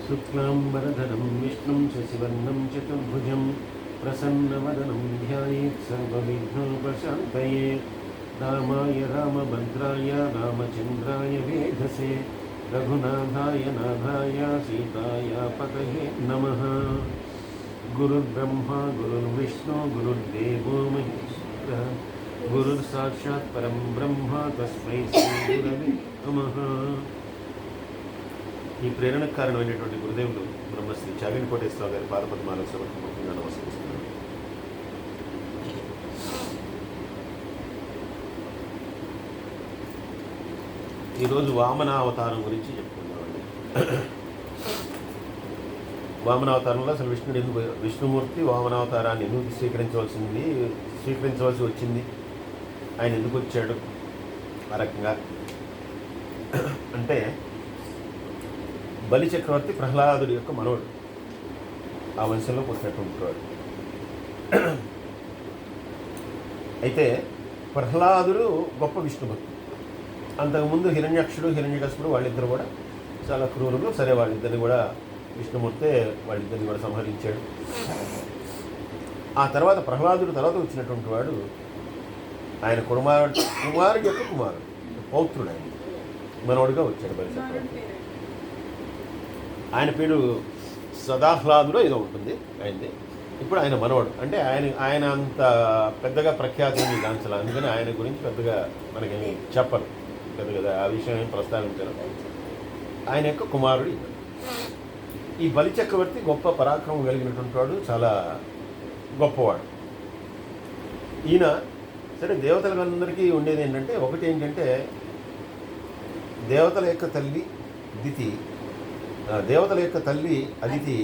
शुक्लाम्बरधरं विष्णुं शशिवर्णं चतुर्भुजं प्रसन्नवदनं ध्यायेत् सर्वविघ्नोपशान्तये। रामाय रामभद्राय रामचन्द्राय वेधसे रघुनाथाय नाथाय सीताय पतये नमः। गुरुर्ब्रह्मा गुरुर्विष्णु गुरुर्देवो महेश्वरः गुरुर्साक्षात् परं ब्रह्म तस्मै श्री गुरवे नमः। ఈ ప్రేరణకు కారణమైనటువంటి గురుదేవులు బ్రహ్మశ్రీ చాగంటి కోటేశ్వరరావు గారి పాదపద్మాల సమర్పణగా నమస్కరిస్తున్నాను. ఈరోజు వామన అవతారం గురించి చెప్పుకుందామండి. వామనావతారంలో అసలు విష్ణుడు ఎందుకు, విష్ణుమూర్తి వామనావతారాన్ని ఎందుకు స్వీకరించవలసి వచ్చింది, ఆయన ఎందుకు వచ్చాడు ఆ రకంగా అంటే, బలి చక్రవర్తి ప్రహ్లాదుడి యొక్క మనవడు, ఆ వంశంలో పుట్టినటువంటి వాడు. అయితే ప్రహ్లాదుడు గొప్ప విష్ణు భక్తుడు. అంతకుముందు హిరణ్యాక్షుడు హిరణ్యకశిపుడు వాళ్ళిద్దరు కూడా చాలా క్రూరులు. సరే, వాళ్ళిద్దరిని కూడా విష్ణుమూర్తే వాళ్ళిద్దరిని కూడా సంహరించాడు. ఆ తర్వాత ప్రహ్లాదుడు తర్వాత వచ్చినటువంటి వాడు ఆయన కుమారుడి యొక్క కుమారుడు, పౌత్రుడు, ఆయన మనవడుగా వచ్చాడు బలి చక్రవర్తి. ఆయన పేరు సదాహ్లాదుడో ఏదో ఉంటుంది ఆయనది. ఇప్పుడు ఆయన మనవడు, అంటే ఆయన అంత పెద్దగా ప్రఖ్యాతి గాంచల, అందుకని ఆయన గురించి పెద్దగా మనకేమి చెప్పరు పెద్దగా, ఆ విషయం ఏం ప్రస్తావించరు. ఆయన యొక్క కుమారుడు ఈ బలి చక్రవర్తి. గొప్ప పరాక్రమం కలిగినటువంటి వాడు, చాలా గొప్పవాడు ఈయన. సరే, దేవతలందరికీ ఉండేది ఏంటంటే, ఒకటి ఏంటంటే దేవతల యొక్క తల్లి దితి, దేవతల యొక్క తల్లి అదితి,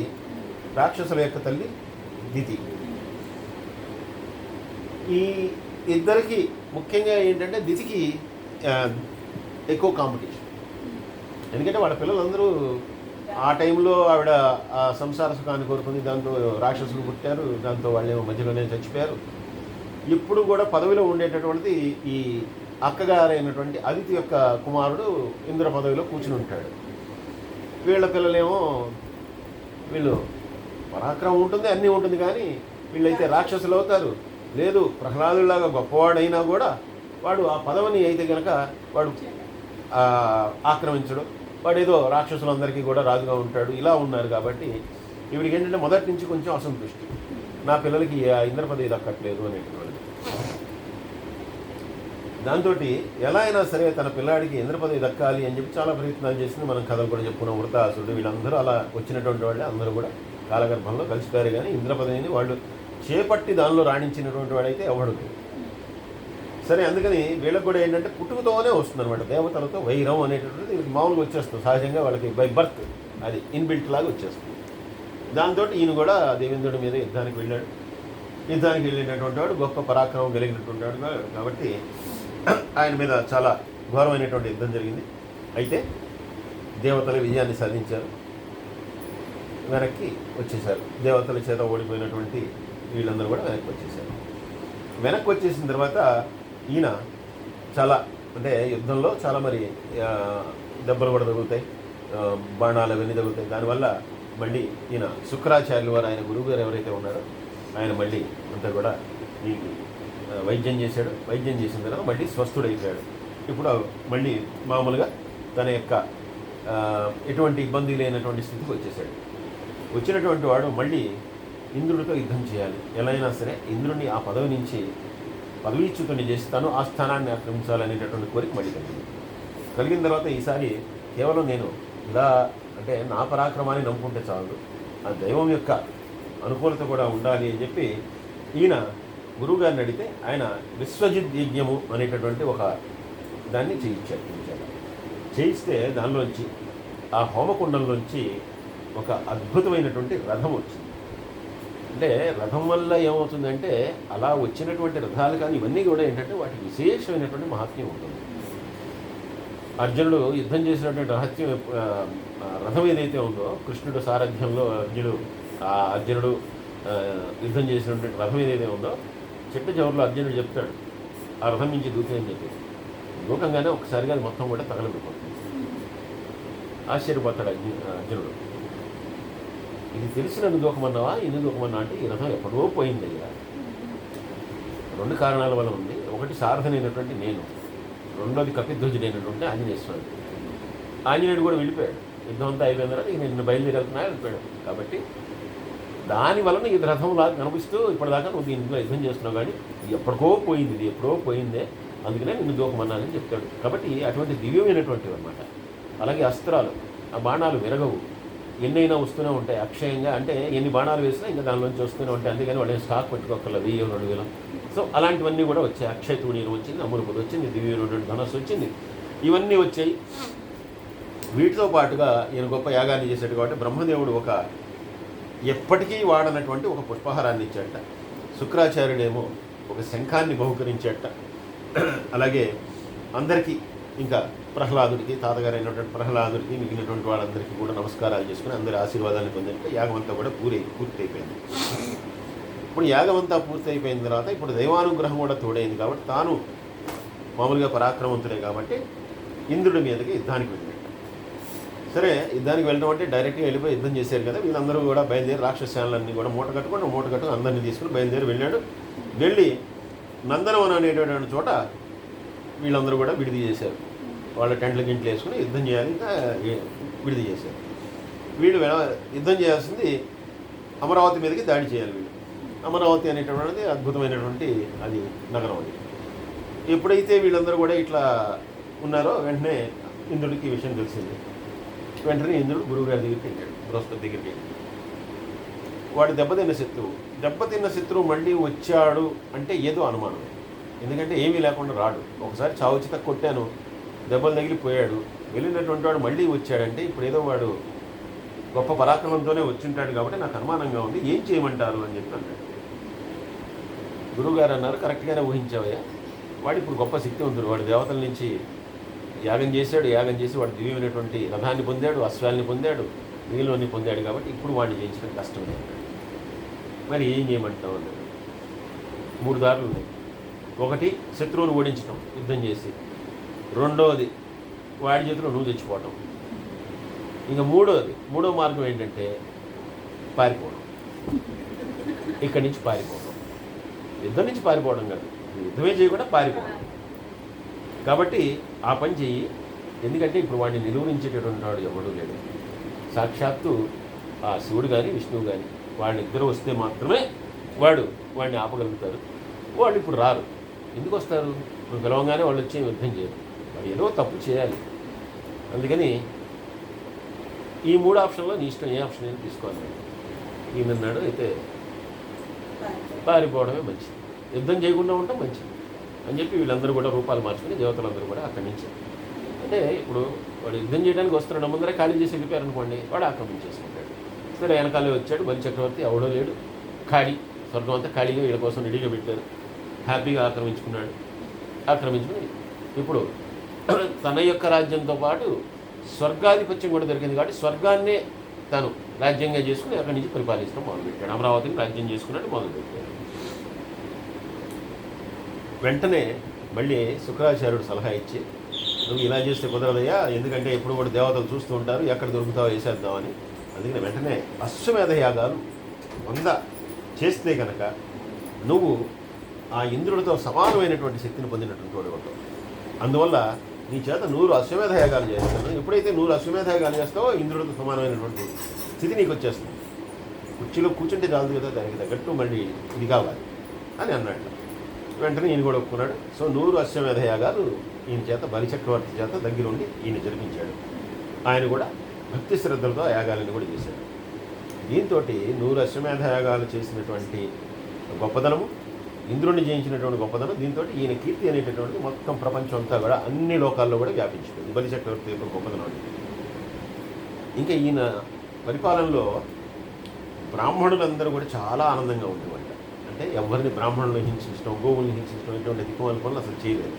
రాక్షసుల యొక్క తల్లి దితి. ఈ ఇద్దరికి ముఖ్యంగా ఏంటంటే దితికి ఎక్కువ కాంపిటీషన్. ఎందుకంటే వాళ్ళ పిల్లలందరూ ఆ టైంలో ఆవిడ సంసార సుఖాన్ని కోరుకుంది, దాంతో రాక్షసులు పుట్టారు, దాంతో వాళ్ళేమో మధ్యలోనే చచ్చిపోయారు. ఇప్పుడు కూడా పదవిలో ఉండేటటువంటిది ఈ అక్కగారైనటువంటి అదితి యొక్క కుమారుడు ఇంద్ర పదవిలో కూర్చుని ఉంటాడు. వీళ్ళ పిల్లలేమో, వీళ్ళు పరాక్రమం ఉంటుంది, అన్నీ ఉంటుంది, కానీ వీళ్ళైతే రాక్షసులు అవుతారు. లేదు, ప్రహ్లాదులాగా గొప్పవాడైనా కూడా వాడు ఆ పదవిని అయితే కనుక వాడు ఆక్రమించడు, వాడు ఏదో రాక్షసులందరికీ కూడా రాజుగా ఉంటాడు. ఇలా ఉన్నారు కాబట్టి వీడికి ఏంటంటే మొదటి నుంచి కొంచెం అసంతృష్టి, నా పిల్లలకి ఆ ఇంద్ర పదవి దక్కట్లేదు అనేటువంటిది. దాంతో ఎలా అయినా సరే తన పిల్లాడికి ఇంద్ర పదవి దక్కాలి అని చెప్పి చాలా ప్రయత్నాలు చేసింది. మనం కథలు కూడా చెప్పుకున్నాం. వృత్తాసుడు వీళ్ళందరూ అలా వచ్చినటువంటి వాళ్ళే, అందరూ కూడా కాలగర్భంలో కలిసిపోయారు. కానీ ఇంద్ర పదవిని వాళ్ళు చేపట్టి దానిలో రాణించినటువంటి వాడైతే ఎవడు. సరే, అందుకని వీళ్ళకి కూడా ఏంటంటే పుట్టుకతోనే వస్తుందన్నమాట. దేవతలతో వైరం అనేటువంటిది వీళ్ళకి మామూలుగా వచ్చేస్తుంది సహజంగా, వాళ్ళకి బై బర్త్ అది ఇన్బిల్ట్ లాగా వచ్చేస్తుంది. దాంతో ఈయన కూడా దేవేంద్రుడి మీద యుద్ధానికి వెళ్ళాడు. యుద్ధానికి వెళ్ళినటువంటి వాడు గొప్ప పరాక్రమం కలిగినటువంటి వాడు కాబట్టి ఆయన మీద చాలా ఘోరమైనటువంటి యుద్ధం జరిగింది. అయితే దేవతల విజయాన్ని సాధించారు, వెనక్కి వచ్చేసారు. దేవతల చేత ఓడిపోయినటువంటి వీళ్ళందరూ కూడా వెనక్కి వచ్చేసారు. వెనక్కి వచ్చేసిన తర్వాత ఈయన చాలా, అంటే యుద్ధంలో చాలా మరి దెబ్బలు కూడా తగులుతాయి, బాణాలు అవన్నీ తగులుతాయి. దానివల్ల మళ్ళీ ఈయన శుక్రాచార్యులు వారు, ఆయన గురువు గారు ఎవరైతే ఉన్నారో ఆయన మళ్ళీ అంతా కూడా ఈ వైద్యం చేశాడు. వైద్యం చేసిన తర్వాత మళ్ళీ స్వస్థుడైపోయాడు. ఇప్పుడు మళ్ళీ మామూలుగా తన యొక్క ఎటువంటి ఇబ్బంది లేనటువంటి స్థితికి వచ్చేసాడు. వచ్చినటువంటి వాడు మళ్ళీ ఇంద్రుడితో యుద్ధం చేయాలి, ఎలా అయినా సరే ఇంద్రుడిని ఆ పదవి నుంచి పదవీచ్యుతుని చేసి తను ఆ స్థానాన్ని ఆక్రమించాలనేటటువంటి కోరిక మళ్ళీ కలిగిన తర్వాత ఈసారి కేవలం నేను ఇలా అంటే నా పరాక్రమాన్ని నమ్ముకుంటే చాలు, ఆ దైవం యొక్క అనుకూలత కూడా ఉండాలి అని చెప్పి ఈయన గురువుగారిని అడిగితే ఆయన విశ్వజిత్ యజ్ఞము అనేటటువంటి ఒక దాన్ని చేయిస్తే దానిలోంచి ఆ హోమకుండంలోంచి ఒక అద్భుతమైనటువంటి రథం వచ్చింది. అంటే రథం వల్ల ఏమవుతుందంటే, అలా వచ్చినటువంటి రథాలు కానీ ఇవన్నీ కూడా ఏంటంటే వాటికి విశేషమైనటువంటి మహాత్మ్యం ఉంటుంది. అర్జునుడు యుద్ధం చేసినటువంటి రథం ఏదైతే ఉందో, కృష్ణుడు సారథ్యంలో అర్జునుడు యుద్ధం చేసినటువంటి రథం ఏదైతే ఉందో, చెట్టు చివరిలో అర్జునుడు చెప్తాడు ఆ రథం నుంచి దూకి అని చెప్పి. దూకంగానే ఒకసారిగా అది మొత్తం కూడా తగలబడిపోతుంది. ఆశ్చర్యపోతాడు అర్జునుడు. ఇది తెలిసి నన్ను దూకమన్నావా, ఇన్ని దూకమన్నా అంటే ఈ రథం ఎప్పుడో పోయింది అయ్యా. 2 కారణాల వల్ల ఉంది. ఒకటి సారథనైనటువంటి నేను, రెండోది కపిధ్వజుడైనటువంటి ఆంజనేయ స్వామి. ఆంజనేయుడు కూడా వెళ్ళిపోయాడు. యుద్ధం అంతా అయిపోయిన తర్వాత ఇక నేను బయలుదేరి వెళ్ళిపోయాడు. కాబట్టి దాని వలన ఇది రథంలాగా కనిపిస్తూ ఇప్పటిదాకా నువ్వు దీంట్లో యుద్ధం చేస్తున్నావు, కానీ ఎప్పటికో పోయింది, ఇది ఎప్పుడో పోయిందే, అందుకనే నిన్ను దూకమన్నానని చెప్తాడు. కాబట్టి అటువంటి దివ్యమైనటువంటివి అన్నమాట. అలాగే అస్త్రాలు, ఆ బాణాలు విరగవు, ఎన్నైనా వస్తూనే ఉంటాయి అక్షయంగా. అంటే ఎన్ని బాణాలు వేసినా ఇంకా దానిలోంచి వస్తూనే ఉంటాయి. అందుకని వాళ్ళు స్టాక్ పెట్టుకోకర్ల 1000, 2000. సో అలాంటివన్నీ కూడా వచ్చాయి. అక్షయ తూణీలు వచ్చింది, అమృపది వచ్చింది, దివ్యమైనటువంటి ధనస్సు వచ్చింది, ఇవన్నీ వచ్చాయి. వీటితో పాటుగా ఈయన గొప్ప యాగాన్ని చేశాడు. కాబట్టి బ్రహ్మదేవుడు ఎప్పటికీ వాడనటువంటి ఒక పుష్పహారాన్ని ఇచ్చాట. శుక్రాచార్యుడేమో ఒక శంఖాన్ని బహుకరించాట. అలాగే అందరికీ, ఇంకా ప్రహ్లాదుడికి, తాతగారైనటువంటి ప్రహ్లాదుడికి, మిగిలినటువంటి వాళ్ళందరికీ కూడా నమస్కారాలు చేసుకుని అందరి ఆశీర్వాదాన్ని పొందినట్టు యాగం అంతా కూడా పూర్తయిపోయింది. ఇప్పుడు యాగం అంతా పూర్తయిపోయిన తర్వాత ఇప్పుడు దైవానుగ్రహం కూడా తోడైంది. కాబట్టి తాను మామూలుగా పరాక్రమవంతుడే కాబట్టి ఇంద్రుడి మీదకి యుద్ధానికి వెళ్ళాడు. సరే, యుద్ధానికి వెళ్ళడం అంటే డైరెక్ట్గా వెళ్ళిపోయి యుద్ధం చేశారు కదా. వీళ్ళందరూ కూడా బయలుదేరి రాక్షసాలన్నీ కూడా మూట కట్టుకుని అందరినీ తీసుకుని బయలుదేరి వెళ్ళాడు. వెళ్ళి నందనవనం అనేటటువంటి చోట వీళ్ళందరూ కూడా విడిది చేశారు. వాళ్ళ టెంట్లు గింట్లు వేసుకుని యుద్ధం చేయాలి, ఇంకా విడిది చేశారు. వీళ్ళు యుద్ధం చేయాల్సింది అమరావతి మీదకి దాడి చేయాలి. వీళ్ళు అమరావతి అనేటటువంటిది అద్భుతమైనటువంటి అది నగరం. అది ఎప్పుడైతే వీళ్ళందరూ కూడా ఇట్లా ఉన్నారో వెంటనే ఇంద్రుడికి ఈ విషయం తెలిసింది. వెంటనే ఇంద్రుడు గురువుగారి దగ్గరికి వెళ్ళాడు, బృహస్పతి దగ్గరికి. వాడు దెబ్బతిన్న శత్రువు మళ్ళీ వచ్చాడు అంటే ఏదో అనుమానం. ఎందుకంటే ఏమీ లేకుండా రాడు. ఒకసారి చావుచిత కొట్టాను, దెబ్బలు తగిలిపోయాడు, వెళ్ళినటువంటి వాడు మళ్ళీ వచ్చాడంటే ఇప్పుడు ఏదో వాడు గొప్ప పరాక్రమంతోనే వచ్చింటాడు. కాబట్టి నాకు అనుమానంగా ఉంది, ఏం చేయమంటారు అని చెప్పి అన్నాడు. గురువుగారు అన్నారు, కరెక్ట్గానే ఊహించావయ్యా. వాడు ఇప్పుడు గొప్ప శక్తివంతుడు. వాడు దేవతల నుంచి యాగం చేసి వాడు దివ్యమైనటువంటి రథాన్ని పొందాడు, అశ్వాల్ని పొందాడు, మిగిలినవన్నీ పొందాడు. కాబట్టి ఇప్పుడు వాడిని జయించడం కష్టమే. మరి ఏం చేయమంటావు అన్నాడు. 3 దారులు ఉన్నాయి. ఒకటి, శత్రువును ఓడించడం యుద్ధం చేసి. రెండవది, వాడి చేతిలో నువ్వు తెచ్చిపోవటం. ఇంకా మూడో మార్గం ఏంటంటే పారిపోవడం. ఇక్కడి నుంచి పారిపోవడం. యుద్ధం నుంచి పారిపోవడం కాదు, యుద్ధమే చేయకుండా పారిపోవడం. కాబట్టి ఆ పని చెయ్యి. ఎందుకంటే ఇప్పుడు వాడిని నిలువరించేటటువంటి వాడు ఎవడూ లేడు. సాక్షాత్తు ఆ శివుడు కానీ విష్ణువు కానీ వాళ్ళిద్దరూ వస్తే మాత్రమే వాడిని ఆపగలుగుతారు. వాళ్ళు ఇప్పుడు రారు. ఎందుకు వస్తారు? నువ్వు పిలవంగానే వాళ్ళు వచ్చి యుద్ధం చేయరు. వాడు ఏదో తప్పు చేయాలి. అందుకని ఈ 3 ఆప్షన్లో నీ ఇష్టం, ఏ ఆప్షన్ అయినా తీసుకోవాలి. ఈయనన్నాడు, అయితే పారిపోవడమే మంచిది, యుద్ధం చేయకుండా ఉండటం మంచిది అని చెప్పి వీళ్ళందరూ కూడా రూపాలు మార్చుకుని దేవతలందరూ కూడా అక్కడి నుంచి, అంటే ఇప్పుడు వాడు యుద్ధం చేయడానికి వస్తున్నాడు, ముందరే ఖాళీ చేసి వెళ్ళిపోయారు అనుకోండి, వాడు ఆక్రమించేసుకుంటాడు. సరే, వెనకాలే వచ్చాడు బలి చక్రవర్తి, ఎవడో లేడు, ఖాళీ, స్వర్గం అంతా ఖాళీగా వీళ్ళ కోసం రెడీగా పెట్టారు. హ్యాపీగా ఆక్రమించుకుని ఇప్పుడు తన యొక్క రాజ్యంతో పాటు స్వర్గాధిపత్యం కూడా దొరికింది. కాబట్టి స్వర్గాన్నే తను రాజ్యంగా చేసుకుని అక్కడి నుంచి పరిపాలిస్తాం మొదలుపెట్టాడు. అమరావతిని రాజ్యం చేసుకున్నాడు, మొదలుపెట్టాడు. వెంటనే మళ్ళీ శుక్రాచార్యుడు సలహా ఇచ్చి, నువ్వు ఇలా చేస్తే కుదరదయ్యా, ఎందుకంటే ఎప్పుడు కూడా దేవతలు చూస్తూ ఉంటారు, ఎక్కడ దొరుకుతావో వేసేద్దామని. అందుకని వెంటనే అశ్వమేధ యాగాలు 100 చేస్తే కనుక నువ్వు ఆ ఇంద్రుడితో సమానమైనటువంటి శక్తిని పొందినటువంటి వాడు ఉంటావు. అందువల్ల నీ చేత 100 అశ్వమేధ యాగాలు చేస్తాను. ఎప్పుడైతే 100 అశ్వమేధ యాగాలు చేస్తావో ఇంద్రుడితో సమానమైనటువంటి స్థితి నీకు వచ్చేస్తుంది. కుర్చీలో కూర్చుంటే చాలదు కదా, దానికి తగ్గట్టు మళ్ళీ ఇది కావాలి అని అన్నట్టు. వెంటనే ఈయన కూడా ఒప్పుకున్నాడు. సో 100 అశ్వమేధ యాగాలు ఈయన చేత బలిచక్రవర్తి చేత దగ్గరుండి ఈయన జరిపించాడు. ఆయన కూడా భక్తి శ్రద్ధలతో ఆ యాగాలను కూడా చేశాడు. దీంతో 100 అశ్వమేధ యాగాలు చేసినటువంటి గొప్పదనము, ఇంద్రుడిని జయించినటువంటి గొప్పదనం, దీంతో ఈయన కీర్తి అనేటటువంటి మొత్తం ప్రపంచం అంతా కూడా అన్ని లోకాల్లో కూడా వ్యాపించింది బలిచక్రవర్తి యొక్క గొప్పదనం. ఇంకా ఈయన పరిపాలనలో బ్రాహ్మణులందరూ కూడా చాలా ఆనందంగా ఉండేవాళ్ళు. అంటే ఎవరిని బ్రాహ్మణులను హింసించడం, గోవుల్ని హింసించడం, ఇటువంటి దిక్కుమాల పనులు అసలు చేయలేదు.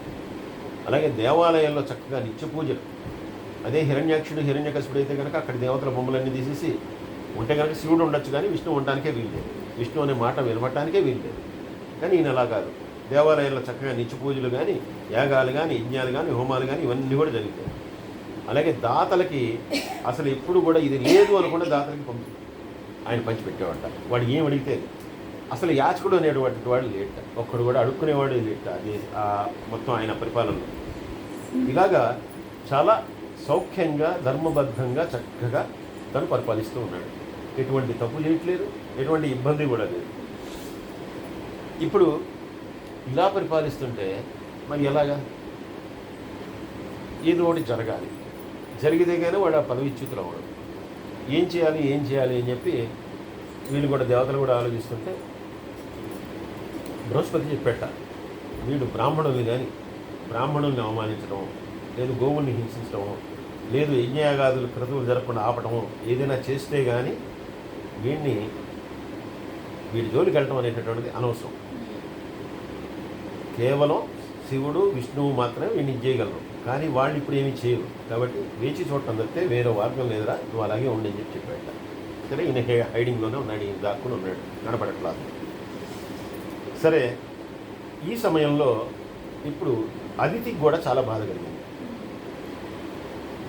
అలాగే దేవాలయాల్లో చక్కగా నిత్య పూజలు. అదే హిరణ్యాక్షుడు అయితే కనుక అక్కడ దేవతల బొమ్మలన్నీ తీసేసి ఉంటే కనుక శివుడు ఉండొచ్చు, కానీ విష్ణు ఉండటానికే వీల్లేదు, విష్ణు అనే మాట వినబడటానికే వీల్లేదు. కానీ ఈయన అలా కాదు. దేవాలయాల్లో చక్కగా నిత్య పూజలు కానీ, యాగాలు కానీ, యజ్ఞాలు కానీ, హోమాలు కానీ ఇవన్నీ కూడా జరుగుతాయి. అలాగే దాతలకి అసలు ఎప్పుడు కూడా ఇది లేదు అనుకుంటే దాతలకి పంపి ఆయన పంచిపెట్టేవాట. వాడు ఏం అడిగితే అసలు యాచకుడు అనేటువంటి వాడు లేట, ఒక్కడు కూడా అడుక్కునేవాడు లేట. అది మొత్తం ఆయన పరిపాలనలో ఇలాగా చాలా సౌఖ్యంగా ధర్మబద్ధంగా చక్కగా తను పరిపాలిస్తూ ఉన్నాడు. ఎటువంటి తప్పు చేయట్లేదు, ఎటువంటి ఇబ్బంది కూడా లేదు. ఇప్పుడు ఇలా పరిపాలిస్తుంటే మరి ఎలాగా? ఏదో ఒకటి జరగాలి, జరిగితే కానీ వాడు ఆ పదవిచ్యుతులు అవ్వడం. ఏం చేయాలి అని చెప్పి వీళ్ళు కూడా దేవతలు కూడా ఆలోచిస్తుంటే బృహస్పతి చెప్పేట, వీడు బ్రాహ్మణుల్ని అవమానించడం, లేదు గోవుల్ని హింసించడం, లేదు యజ్ఞయాగాదులు క్రతువులు జరగకుండా ఆపటము, ఏదైనా చేస్తే కానీ వీడి జోలికి వెళ్ళటం అనేటటువంటిది అనవసరం. కేవలం శివుడు విష్ణువు మాత్రమే వీడిని చేయగలరు, కానీ వాళ్ళు ఇప్పుడు ఏమీ చేయరు. కాబట్టి వేచి చూడటం తప్పితే వేరే మార్గం లేదురా, నువ్వు అలాగే ఉండని చెప్పాట. సరే, ఈయన హైడింగ్లోనే ఉన్నాడు, ఈయన దాక్కుని ఉన్నాడు, కనపడట్లేదు. సరే, ఈ సమయంలో ఇప్పుడు అదితికి కూడా చాలా బాధ కలిగింది.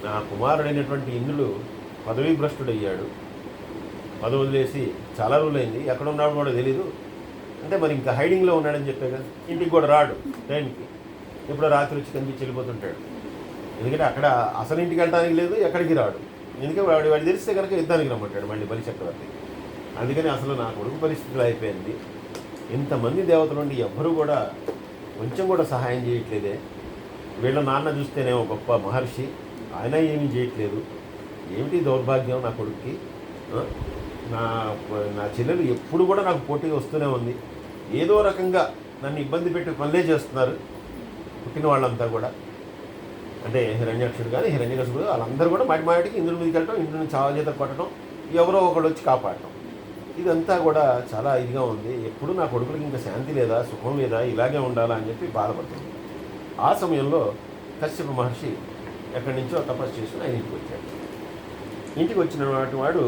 నా కుమారుడైనటువంటి ఇంద్రుడు పదవీ భ్రష్టుడయ్యాడు, పదవి వదిలేసి చాలా రోజులైంది, ఎక్కడ ఉన్నాడు కూడా తెలీదు. అంటే మరి ఇంకా హైడింగ్లో ఉన్నాడని చెప్పే కదా, ఇంటికి కూడా రాడు టైంకి, ఎప్పుడో రాత్రి వచ్చి కనిపించి వెళ్ళిపోతుంటాడు. ఎందుకంటే అక్కడ అసలు ఇంటికి వెళ్ళడానికి లేదు, ఎక్కడికి రాడు. ఎందుకంటే వాడు తెలిస్తే కనుక యుద్ధానికి రమ్మంటాడు మళ్ళీ బలి చక్రవర్తి. అందుకని అసలు నా కొడుకు పరిస్థితులు అయిపోయింది. ఇంతమంది దేవతలు ఉండి ఎవ్వరూ కూడా కొంచెం కూడా సహాయం చేయట్లేదే. వీళ్ళ నాన్న చూస్తేనేమో గొప్ప మహర్షి, ఆయన ఏమీ చేయట్లేదు. ఏమిటి దౌర్భాగ్యం నా కొడుక్కి. నా చెల్లెలు ఎప్పుడు కూడా నాకు పోటీగా వస్తూనే ఉంది. ఏదో రకంగా నన్ను ఇబ్బంది పెట్టి పనులే చేస్తున్నారు పుట్టిన వాళ్ళంతా కూడా. అంటే హిరణ్యాక్షుడు కానీ హిరణ్యకశిపుడు వాళ్ళందరూ కూడా మాటికి ఇంద్రుడి మీదకి వెళ్ళటం, ఇంద్రుడిని చావ చేత కొట్టడం, ఎవరో ఒకళ్ళు వచ్చి కాపాడటం, ఇదంతా కూడా చాలా ఇదిగా ఉంది. ఎప్పుడు నా కొడుకులకి ఇంకా శాంతి లేదా, సుఖం లేదా, ఇలాగే ఉండాలా అని చెప్పి బాధపడుతుంది. ఆ సమయంలో కశ్యప మహర్షి ఎక్కడి నుంచో తపస్సు చేసుకుని ఆయన ఇంటికి వచ్చాడు. ఇంటికి వచ్చిన వాడు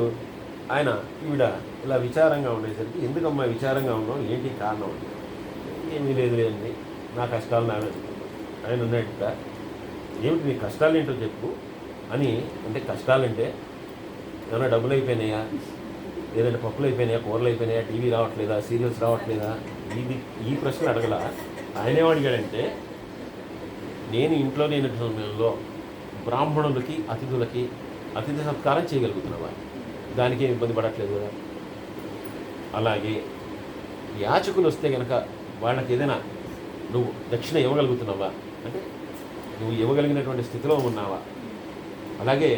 ఆయన ఈవిడ ఇలా విచారంగా ఉండేసరికి, ఎందుకమ్మా విచారంగా ఉన్నాం, ఏంటి కారణం అంటే, ఏమీ లేదులేండి, నా కష్టాలు నావే. ఆయన ఉన్నట్ట, ఏమిటి నీ కష్టాలు ఏంటో చెప్పు అని. అంటే కష్టాలంటే ఏమైనా డబ్బులు అయిపోయినాయా, లేదంటే పప్పులు అయిపోయినాయా, కూరలు అయిపోయినాయా, టీవీ రావట్లేదా, సీరియల్స్ రావట్లేదా, ఈ ప్రశ్న అడగల. ఆయన ఏమడిగాడంటే, నేను ఇంట్లో లేని సమయంలో బ్రాహ్మణులకి అతిథి సత్కారం చేయగలుగుతున్నావా, దానికి ఏమి ఇబ్బంది పడట్లేదు కదా. అలాగే యాచకులు వస్తే కనుక వాళ్ళకి ఏదైనా నువ్వు దక్షిణ ఇవ్వగలుగుతున్నావా, అంటే నువ్వు ఇవ్వగలిగినటువంటి స్థితిలో ఉన్నావా. అలాగే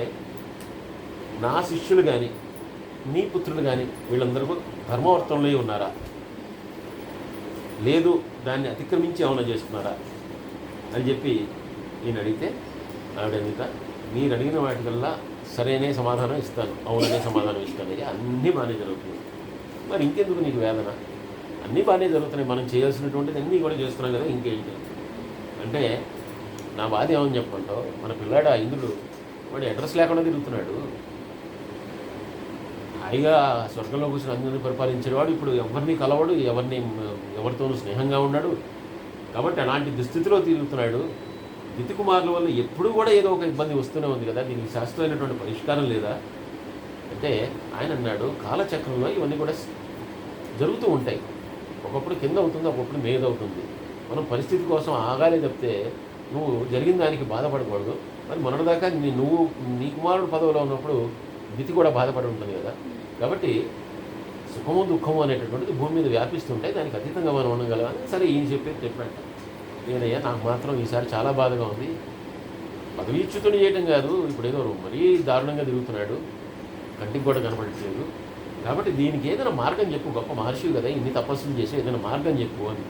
నా శిష్యులు కానీ నీ పుత్రులు కానీ వీళ్ళందరూ ధర్మవర్తంలో ఉన్నారా, లేదు దాన్ని అతిక్రమించి ఏమైనా చేస్తున్నారా అని చెప్పి నేను అడిగితే, ఆవిడ ఎందుక మీరు అడిగిన వాటికల్లా సరైన సమాధానం ఇస్తాను, అవుననే సమాధానం ఇస్తాను, అన్నీ బాగానే జరుగుతుంది, మరి ఇంకెందుకు నీకు వేదన, అన్నీ బాగానే జరుగుతున్నాయి, మనం చేయాల్సినటువంటిది అన్నీ కూడా చేస్తున్నాం కదా, ఇంకేంటి అంటే, నా బాధ ఏమని చెప్పంటావు, మన పిల్లాడు ఆ ఇంద్రుడు వాడు అడ్రస్ లేకుండా తిరుగుతున్నాడు, హాయిగా స్వర్గంలో కూర్చొని అందరినీ పరిపాలించేవాడు, ఇప్పుడు ఎవరిని కలవడు, ఎవరితోనూ స్నేహంగా ఉన్నాడు, కాబట్టి అలాంటి దుస్థితిలో తిరుగుతున్నాడు. దితికుమారుల వల్ల ఎప్పుడు కూడా ఏదో ఒక ఇబ్బంది వస్తూనే ఉంది కదా, దీనికి శాశ్వతమైనటువంటి పరిష్కారం లేదా అంటే, ఆయన అన్నాడు, కాలచక్రంలో ఇవన్నీ కూడా జరుగుతూ ఉంటాయి, ఒకప్పుడు కింద అవుతుంది, ఒకప్పుడు మీద అవుతుంది. మనం పరిస్థితి కోసం ఆగాలే తప్పితే నువ్వు జరిగిన దానికి బాధపడకూడదు. మరి మొన్నటిదాకా నీ కుమారుడు పదవిలో ఉన్నప్పుడు దితి కూడా బాధపడి ఉంటుంది కదా. కాబట్టి సుఖము దుఃఖము అనేటటువంటిది భూమి మీద వ్యాపిస్తుంటాయి, దానికి అతీతంగా మనం ఉండగలమని సరే ఈయన చెప్పాట. నేనయ్యా నాకు మాత్రం ఈసారి చాలా బాధగా ఉంది, పదవీచ్యుతుని చేయటం కాదు, ఇప్పుడు ఏదో మరీ దారుణంగా తిరుగుతున్నాడు, కంటికి కూడా కనపడట్లేదు, కాబట్టి దీనికి ఏదైనా మార్గం చెప్పు, గొప్ప మహర్షి కదా, ఇన్ని తపస్సులు చేసి ఏదైనా మార్గం చెప్పు అని.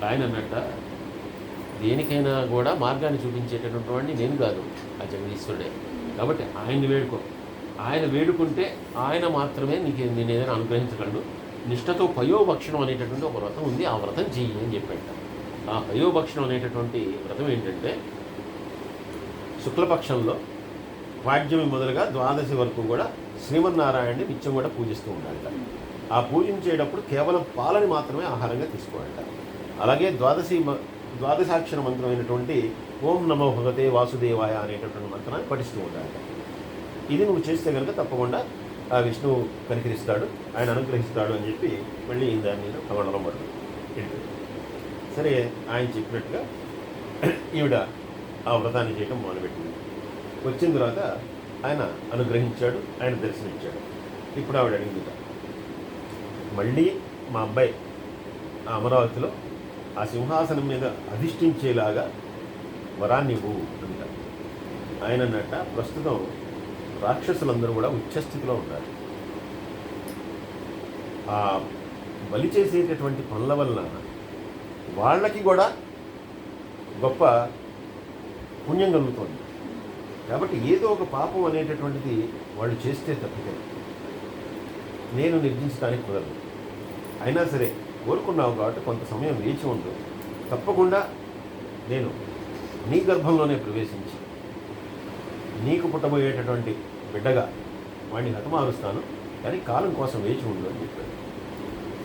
ఆయన అన్నట్ట, దేనికైనా కూడా మార్గాన్ని చూపించేటటువంటి వాడిని నేను కాదు, ఆ జగదీశ్వరుడే, కాబట్టి ఆయన్ని వేడుకో, ఆయన వేడుకుంటే ఆయన మాత్రమే నేను ఏదైనా అనుగ్రహించగలడు. నిష్ఠతో పయోభక్షణం అనేటటువంటి ఒక వ్రతం ఉంది, ఆ వ్రతం చెయ్యి అని చెప్పాట. ఆ పయోభక్షణం అనేటటువంటి వ్రతం ఏంటంటే, శుక్లపక్షంలో వాద్యమి మొదలుగా ద్వాదశి వరకు కూడా శ్రీమన్నారాయణని నిత్యం కూడా పూజిస్తూ ఉండాలట. ఆ పూజించేటప్పుడు కేవలం పాలని మాత్రమే ఆహారంగా తీసుకోవాలట. అలాగే ద్వాదశాక్షర మంత్రమైనటువంటి ఓం నమో భగవతే వాసుదేవాయ అనేటటువంటి మంత్రాన్ని పఠిస్తూ ఉండాలట. ఇది నువ్వు చేస్తే కనుక తప్పకుండా ఆ విష్ణువు కనికరిస్తాడు, ఆయన అనుగ్రహిస్తాడు అని చెప్పి మళ్ళీ దాని మీద కమండలం పడుతుంది. సరే ఆయన చెప్పినట్టుగా ఈవిడ ఆ వ్రతాన్ని చేయడం మొదలుపెట్టింది. వచ్చిన తర్వాత ఆయన అనుగ్రహించాడు, ఆయన దర్శనమిచ్చాడు. ఇప్పుడు ఆవిడ అడిగిందిట, మళ్ళీ మా అబ్బాయి ఆ అమరావతిలో ఆ సింహాసనం మీద అధిష్ఠించేలాగా వరాన్ని ఇవ్వు అంట. ఆయన అన్నట్ట ప్రస్తుతం రాక్షసులందరూ కూడా ఉచ్చస్థితిలో ఉన్నారు. ఆ బలి చేసేటటువంటి పనుల వలన వాళ్ళకి కూడా గొప్ప పుణ్యం కలుగుతుంది. కాబట్టి ఏదో ఒక పాపం అనేటటువంటిది వాళ్ళు చేస్తే తప్పితే నేను నిర్మించడానికి కుదరదు. అయినా సరే కోరుకున్నావు కాబట్టి కొంత సమయం వేచి ఉండు, తప్పకుండా నేను నీ గర్భంలోనే ప్రవేశించి నీకు పుట్టబోయేటటువంటి బిడ్డగా వాడిని హతమారుస్తాను, కానీ కాలం కోసం వేచి ఉండు అని చెప్పాడు.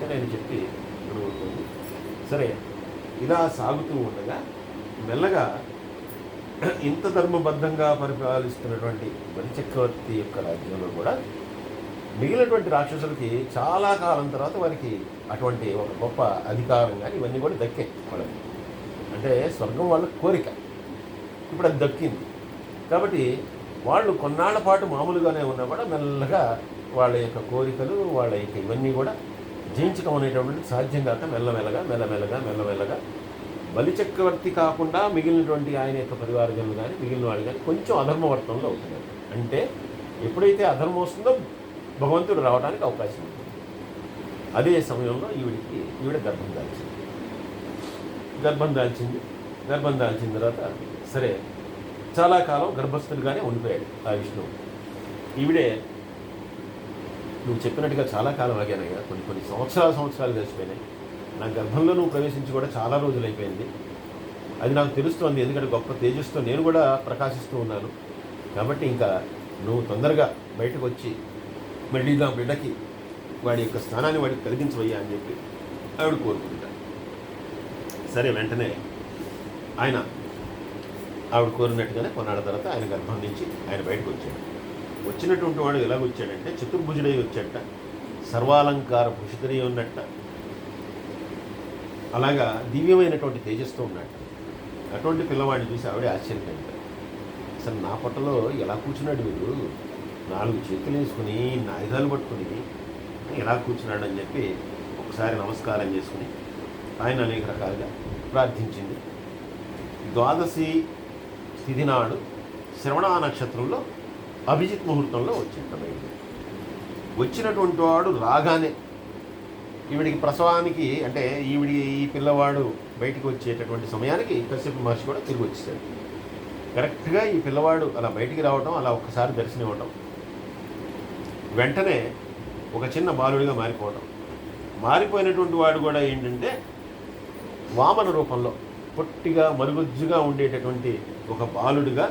సరే అని చెప్పి అనుకుంటుంది. సరే ఇలా సాగుతూ ఉండగా మెల్లగా ఇంత ధర్మబద్ధంగా పరిపాలిస్తున్నటువంటి బలిచక్రవర్తి యొక్క రాజ్యంలో కూడా మిగిలినటువంటి రాక్షసులకి చాలా కాలం తర్వాత వారికి అటువంటి ఒక గొప్ప అధికారం కానీ ఇవన్నీ కూడా దక్కే వాళ్ళకి. అంటే స్వర్గం వాళ్ళ కోరిక, ఇప్పుడు అది దక్కింది. కాబట్టి వాళ్ళు కొన్నాళ్ల పాటు మామూలుగానే ఉన్నా కూడా మెల్లగా వాళ్ళ యొక్క కోరికలు, వాళ్ళ యొక్క ఇవన్నీ కూడా జయించడం అనేటువంటిది సాధ్యం కాక మెల్లమెల్లగా బలిచక్రవర్తి కాకుండా మిగిలినటువంటి ఆయన యొక్క పరివారజనులు కానీ మిగిలిన వాళ్ళు కానీ కొంచెం అధర్మవర్తంలో అవుతున్నారు. అంటే ఎప్పుడైతే అధర్మం వస్తుందో భగవంతుడు రావడానికి అవకాశం ఉంటుంది. అదే సమయంలో ఈవిడ గర్భం దాల్చిన తర్వాత సరే చాలా కాలం గర్భస్థుడిగానే ఉండిపోయాడు ఆ విష్ణువు. ఈవిడే నువ్వు చెప్పినట్టుగా చాలా కాలం ఆగానయ్యా, కొన్ని సంవత్సరాలు గడిచిపోయినాయి. నా గర్భంలో నువ్వు ప్రవేశించి కూడా చాలా రోజులు అయిపోయింది. అది నాకు తెలుస్తోంది, ఎందుకంటే గొప్ప తేజస్తో నేను కూడా ప్రకాశిస్తూ ఉన్నాను. కాబట్టి ఇంకా నువ్వు తొందరగా బయటకు వచ్చి మళ్ళీ నా బిడ్డకి వాడి యొక్క స్థానాన్ని వాడికి కలిగించవయ్యా అని చెప్పి ఆవిడ కోరుకుంటాడు. సరే వెంటనే ఆయన ఆవిడ కోరినట్టుగానే కొన్నాళ్ళ తర్వాత ఆయన గర్భం నుంచి ఆయన బయటకు వచ్చాడు. వచ్చినటువంటి వాడు ఎలాగొచ్చాడంటే చతుర్భుజుడై వచ్చాట, సర్వాలంకార భూషితుడై ఉన్నట్ట, అలాగా దివ్యమైనటువంటి తేజస్తో ఉన్నట్ట. అటువంటి పిల్లవాడిని చూసి ఆవిడే ఆశ్చర్యపోయింది. అసలు నా పొట్టలో ఎలా కూర్చున్నాడు వీడు, 4 చేతులు వేసుకుని ఆయుధాలు పట్టుకుని ఎలా కూర్చున్నాడు అని చెప్పి ఒకసారి నమస్కారం చేసుకుని ఆయన అనేక రకాలుగా ప్రార్థించింది. ద్వాదశి తిథి నాడు శ్రవణ నక్షత్రంలో అభిజిత్ ముహూర్తంలో వచ్చినటువంటి వాడు రాగానే ఈవిడికి ప్రసవానికి అంటే ఈ పిల్లవాడు బయటికి వచ్చేటటువంటి సమయానికి కశ్యప మహర్షి కూడా తిరిగి వచ్చేసాడు. కరెక్ట్గా ఈ పిల్లవాడు అలా బయటికి రావటం, అలా ఒక్కసారి దర్శనం ఇవ్వటం, వెంటనే ఒక చిన్న బాలుడిగా మారిపోయినటువంటి వాడు కూడా ఏంటంటే వామన రూపంలో పొట్టిగా మరుగుజ్జుగా ఉండేటటువంటి ఒక బాలుడిగా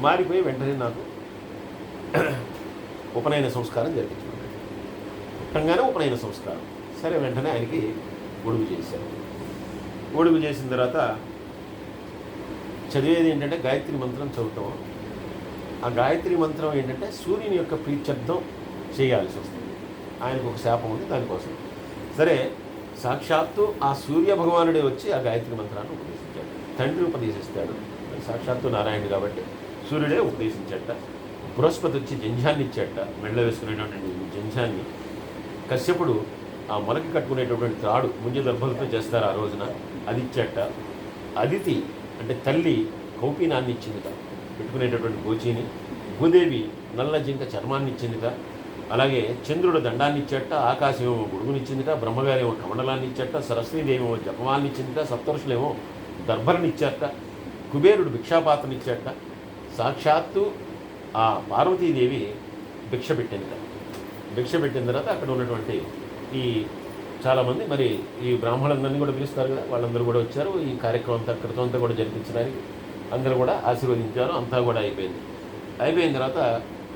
మారిపోయి వెంటనే నాకు ఉపనయన సంస్కారం జరిపించుకున్నాడు. పుట్టంగానే ఉపనయన సంస్కారం. సరే వెంటనే ఆయనకి ఒడుగు చేశారు. ఒడుగు చేసిన తర్వాత చదివేది ఏంటంటే గాయత్రి మంత్రం చదువుతాం. ఆ గాయత్రి మంత్రం ఏంటంటే సూర్యుని యొక్క ప్రీత్యర్థం చేయాల్సి వస్తుంది. ఆయనకు ఒక శాపం ఉంది దానికోసం. సరే సాక్షాత్తు ఆ సూర్య భగవానుడే వచ్చి ఆ గాయత్రి మంత్రాన్ని ఉపదేశించాడు. తండ్రి ఉపదేశిస్తాడు, సాక్షాత్తు నారాయణుడు కాబట్టి సూర్యుడే ఉపదేశించట. బృహస్పతి వచ్చి జంఝాన్ని ఇచ్చాట, మెళ్ళ వేసుకునేటటువంటి జంఝాన్ని. కశ్యపుడు ఆ మొలకి కట్టుకునేటటువంటి తాడు ముంజ దర్భలతో చేస్తారు ఆ రోజున, అది ఇచ్చాట. అదితి అంటే తల్లి కౌపీనాన్ని ఇచ్చిందిట, పెట్టుకునేటటువంటి గోచీని. భూదేవి నల్ల జింక చర్మాన్ని ఇచ్చిందిట. అలాగే చంద్రుడు దండాన్ని ఇచ్చేట, ఆకాశమేమో గొడుగునిచ్చిందిట, బ్రహ్మగారేమో కమండలాన్ని ఇచ్చేట, సరస్వతీదేమో జపమాలని ఇచ్చిందిట, సప్తరుషులేమో దర్భలను ఇచ్చారట, కుబేరుడు భిక్షాపాత్రని ఇచ్చాట. సాక్షాత్తు ఆ పార్వతీదేవి భిక్ష పెట్టిందిట. భిక్ష పెట్టిన తర్వాత అక్కడ ఉన్నటువంటి ఈ చాలామంది మరి ఈ బ్రాహ్మణులందరినీ కూడా పిలుస్తారు కదా, వాళ్ళందరూ కూడా వచ్చారు. ఈ కార్యక్రమం అంతా క్రితం కూడా జరిపించడానికి అందరూ కూడా ఆశీర్వదించారు. అంతా కూడా అయిపోయిన తర్వాత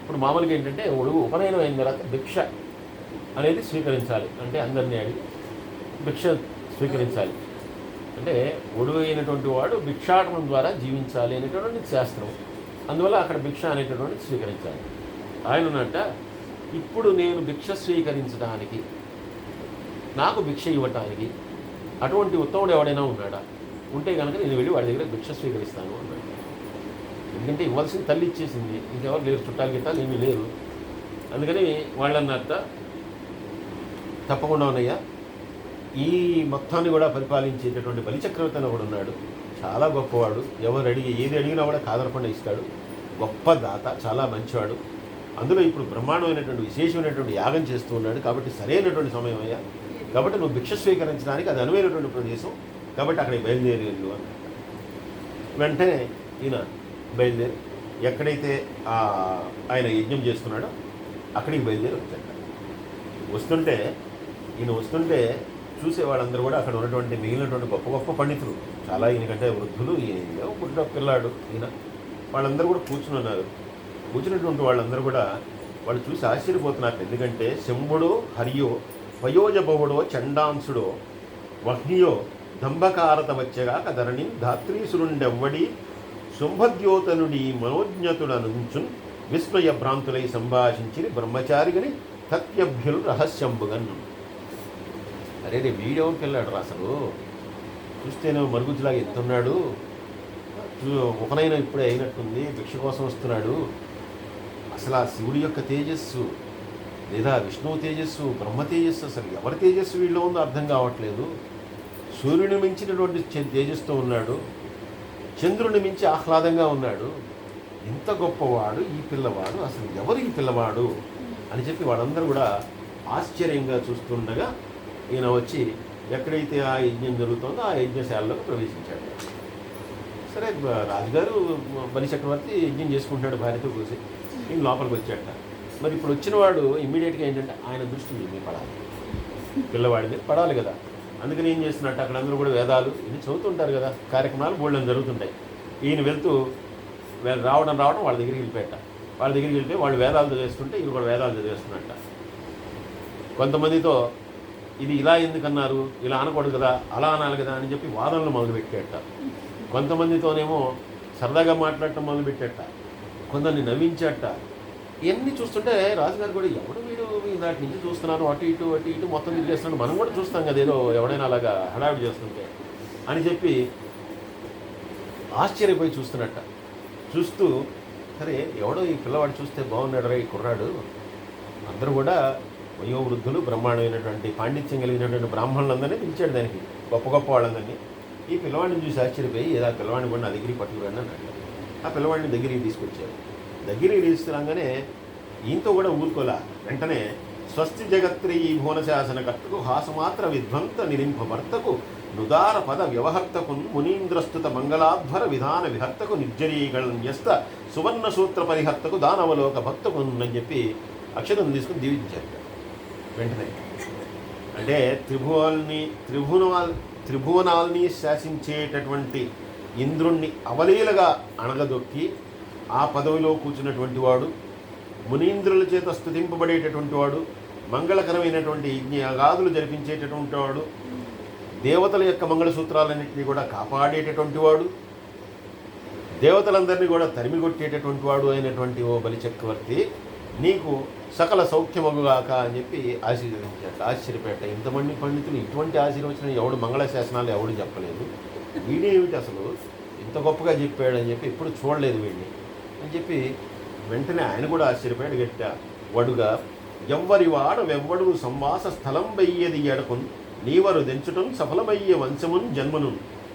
ఇప్పుడు మామూలుగా ఏంటంటే ఉపనయనం అయిన తర్వాత భిక్ష అనేది స్వీకరించాలి. అంటే అందరినీ అడిగి భిక్ష స్వీకరించాలి. అంటే ఒడుగు అయినటువంటి వాడు భిక్షాటనం ద్వారా జీవించాలి అనేటటువంటి శాస్త్రం. అందువల్ల అక్కడ భిక్ష అనేటటువంటిది స్వీకరించాలి. ఆయన అన్నట్ట, ఇప్పుడు నేను భిక్ష స్వీకరించడానికి, నాకు భిక్ష ఇవ్వటానికి అటువంటి ఉత్తముడు ఎవడైనా ఉన్నాడా? ఉంటే కనుక నేను వెళ్ళి వాడి దగ్గర భిక్ష స్వీకరిస్తాను అన్నాడు. ఎందుకంటే ఇవ్వాల్సింది తల్లి ఇచ్చేసింది, ఇంకెవరు లేరు, చుట్టాలు గిట్టాలు ఏమీ లేరు. అందుకని వాళ్ళు అన్నట్ట, తప్పకుండా ఉన్నాయా, ఈ మొత్తాన్ని కూడా పరిపాలించేటటువంటి బలిచక్రవర్తి అని ఒకడు ఉన్నాడు, చాలా గొప్పవాడు, ఎవరు ఏది అడిగినా కూడా కాదనకుండా ఇస్తాడు, గొప్ప దాత, చాలా మంచివాడు, అందులో ఇప్పుడు బ్రహ్మాండమైనటువంటి విశేషమైనటువంటి యాగం చేస్తూ ఉన్నాడు, కాబట్టి సరైనటువంటి సమయం అయ్యా, కాబట్టి నువ్వు భిక్ష స్వీకరించడానికి అది అనువైనటువంటి ప్రదేశం, కాబట్టి అక్కడికి బయలుదేరి వెళ్ళు అన్నట్టు. వెంటనే ఈయన బయలుదేరి ఎక్కడైతే ఆయన యజ్ఞం చేస్తున్నాడో అక్కడికి బయలుదేరి వచ్చాడు. వస్తుంటే చూసే వాళ్ళందరూ కూడా అక్కడ ఉన్నటువంటి మిగిలినటువంటి గొప్ప గొప్ప పండితులు, చాలా ఈయనకంటే వృద్ధులు, ఈయన పుట్టిన పిల్లాడు ఈయన, వాళ్ళందరూ కూడా కూర్చున్నారు. కూర్చున్నటువంటి వాళ్ళందరూ కూడా వాళ్ళు చూసి ఆశ్చర్యపోతున్నారు. ఎందుకంటే శంభుడో హరియో వయోజభవుడో చండాంసుడో వహ్నియో దంభకారత వచ్చగా కదరణి ధాత్రీసురుండెవ్వడి శుంభద్యోతనుడి మనోజ్ఞతుడనుంచున్ విస్మయ భ్రాంతులై సంభాషించి బ్రహ్మచారిగని తత్యభ్యులు రహస్యంబుగన్. అరే వీడెవరికి వెళ్ళాడు రా అసలు, చూస్తేనే మరుగుజ్జులాగా ఎత్తున్నాడు, ఒకనైనా ఇప్పుడే అయినట్టుంది, భిక్ష కోసం వస్తున్నాడు, అసలు ఆ శివుడి యొక్క తేజస్సు లేదా విష్ణువు తేజస్సు, బ్రహ్మ తేజస్సు, అసలు ఎవరి తేజస్సు వీళ్ళు ఉందో అర్థం కావట్లేదు. సూర్యుని మించినటువంటి తేజస్తో ఉన్నాడు, చంద్రుని మించి ఆహ్లాదంగా ఉన్నాడు, ఇంత గొప్పవాడు ఈ పిల్లవాడు, అసలు ఎవరు ఈ పిల్లవాడు అని చెప్పి వాళ్ళందరూ కూడా ఆశ్చర్యంగా చూస్తుండగా ఈయన వచ్చి ఎక్కడైతే ఆ యజ్ఞం జరుగుతుందో ఆ యజ్ఞశాలలో ప్రవేశించాడు. సరే, రాజుగారు బలిచక్రవర్తి యజ్ఞం చేసుకుంటున్నాడు భార్యతో కూసి, ఈయన లోపలికి వచ్చాట. మరి ఇప్పుడు వచ్చినవాడు ఇమ్మీడియట్గా ఏంటంటే ఆయన దృష్టి మీద పడాలి, పిల్లవాడి మీద పడాలి కదా. అందుకని ఏం చేస్తున్నట్టు అక్కడ అందరూ కూడా వేదాలు ఇది చదువుతుంటారు కదా, కార్యక్రమాలు బోల్డని జరుగుతుంటాయి. ఈయన వెళ్తూ రావడం వాళ్ళ దగ్గరికి వెళ్ళిపోయి వాళ్ళు వేదాలు చదివేస్తుంటే ఈయన కూడా వేదాలు చదివేస్తున్నట్ట. కొంతమందితో ఇది ఇలా ఎందుకన్నారు, ఇలా అనకూడదు కదా, అలా అనాలి కదా అని చెప్పి వాదనలు మొదలుపెట్టేట. కొంతమందితోనేమో సరదాగా మాట్లాడటం మొదలుపెట్టేట, కొందరిని నవ్వించేట. ఇవన్నీ చూస్తుంటే రాజుగారు కూడా ఎవడు వీడు దాటి నుంచి చూస్తున్నాను, అటు ఇటు మొత్తం ఇది చేస్తున్నాడు, మనం కూడా చూస్తాం కదా ఏదో ఎవడైనా అలాగా హడావిడి చేస్తుంటే అని చెప్పి ఆశ్చర్యపోయి చూస్తూ సరే ఎవడో ఈ పిల్లవాడు చూస్తే బాగున్నాడు రా ఈ కుర్రాడు, అందరూ కూడా వయోవృద్ధులు, బ్రహ్మాండమైనటువంటి పాండిత్యం కలిగినటువంటి బ్రాహ్మణులందరినీ పిలిచాడు, దానికి గొప్ప గొప్ప వాళ్ళందరినీ. ఈ పిల్లవాడిని చూసి ఆశ్చర్యపోయి ఏదో ఆ పిల్లవాడిని కూడా నా దగ్గరికి పట్టుకురండి అని అన్నాడు. ఆ పిల్లవాడిని దగ్గరికి తీసుకొచ్చారు. దగ్గరికి తీసుకురాగానే ఈయనతో కూడా ఊరుకోలా, వెంటనే స్వస్తి జగత్రి ఈ భువనశాసనకర్తకు హాసమాత్ర విధ్వంత నిరింప భర్తకు నుదార పద వ్యవహర్తకు మునీంద్రస్తుత మంగళాధ్వర విధాన విహర్తకు నిర్జరీగణ్యస్త సువర్ణ సూత్ర పరిహర్తకు దానవలోక భక్తకు అని చెప్పి అక్షరం తీసుకుని దీవించారు. వెంటనే అంటే త్రిభువనాల్ని శాసించేటటువంటి ఇంద్రుణ్ణి అవలీలగా అణగదొక్కి ఆ పదవిలో కూర్చున్నటువంటి వాడు, మునీంద్రుల చేత స్తుతింపబడేటటువంటి వాడు, మంగళకరమైనటువంటి యజ్ఞయాగాదులు జరిపించేటటువంటి వాడు, దేవతల యొక్క మంగళసూత్రాలన్నింటినీ కూడా కాపాడేటటువంటి వాడు, దేవతలందరినీ కూడా తరిమిగొట్టేటటువంటి వాడు అయినటువంటి ఓ బలిచక్రవర్తి, నీకు సకల సౌఖ్యమగుగాక అని చెప్పి ఆశీర్వదించాడు. ఆశ్చర్యపేట, ఇంతమంది పండితులు ఇటువంటి ఆశీర్వచనం ఎవడు మంగళ శాసనాలు ఎవడు చెప్పలేదు, వీడేమిటి అసలు ఇంత గొప్పగా చెప్పాడు అని చెప్పి ఎప్పుడు చూడలేదు వీడిని అని చెప్పి వెంటనే ఆయన కూడా ఆశ్చర్యపోయాడు. గట్ట వడుగా ఎవ్వరి వాడవెవ్వడు సంవాస స్థలం బయ్యది ఎడకున్ నీవరు దెంచుటం సఫలమయ్యే వంశమున్ జన్మను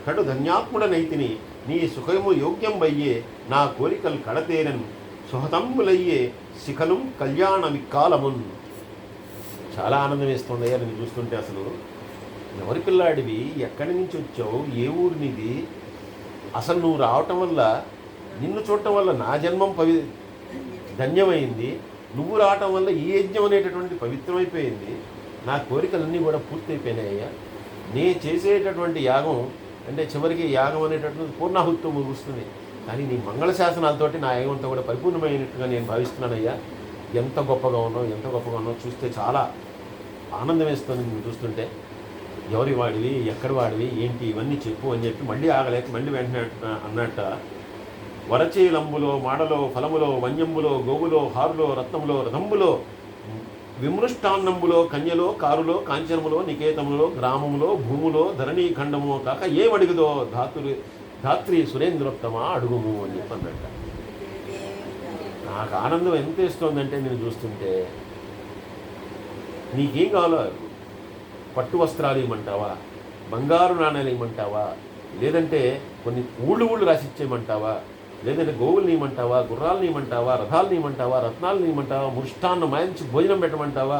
కడు ధన్యాత్ముడనైతిని నీ సుఖము యోగ్యం బయ్యే నా కోరికలు కడతేరన్ సుహతంబులయ్యే శిఖలం కళ్యాణమిక్కాలమున్. చాలా ఆనందం వేస్తుందయ్యా నేను చూస్తుంటే. అసలు ఎవరి పిల్లాడివి, ఎక్కడి నుంచి వచ్చావు, ఏ ఊరినిది, అసలు నువ్వు రావటం వల్ల, నిన్ను చూడటం వల్ల నా జన్మం ధన్యమైంది, నువ్వు రావటం వల్ల ఈ యజ్ఞం అనేటటువంటి పవిత్రమైపోయింది, నా కోరికలన్నీ కూడా పూర్తయిపోయినాయ్యా. నే చేసేటటువంటి యాగం అంటే చివరికి యాగం అనేటటువంటి పూర్ణాహుత్వం ముగుస్తుంది, కానీ నీ మంగళ శాసనాలతోటి నా యాగం అంతా కూడా పరిపూర్ణమైనట్టుగా నేను భావిస్తున్నానయ్యా. ఎంత గొప్పగా ఉన్నావు చూస్తే చాలా ఆనందం వేస్తుంది నేను చూస్తుంటే. ఎవరి వాడివి, ఎక్కడి వాడివి, ఏంటి, ఇవన్నీ చెప్పు అని చెప్పి మళ్ళీ ఆగలేక మళ్ళీ వెంటనే అన్నట్ట వరచేలంబులో మాడలో ఫలములో వన్యంబులో గోవులో హారులో రత్నములో రథంబులో విమృష్టాన్నంబులో కన్యలో కారులో కాంచనములో నికేతములో గ్రామములో భూములో ధరణీఖండము కాక ఏమడిగదో ధాత్రి సురేంద్రోత్తమ అడుగుము అని చెప్పి అన్నట్ట. నాకు ఆనందం ఎంత ఇస్తుందంటే నేను చూస్తుంటే, నీకేం కావాలో పట్టు వస్త్రాలు ఇవ్వమంటావా, బంగారు నాణ్యాలు ఇవ్వమంటావా, లేదంటే కొన్ని ఊళ్ళు రాసిచ్చేయమంటావా, లేదంటే గోవులు నీయమంటావా, గుర్రాలు నీయమంటావా, రథాలు నీయమంటావా, రత్నాలు నీయమంటావా, ముష్టాన్న మాయించి భోజనం పెట్టమంటావా,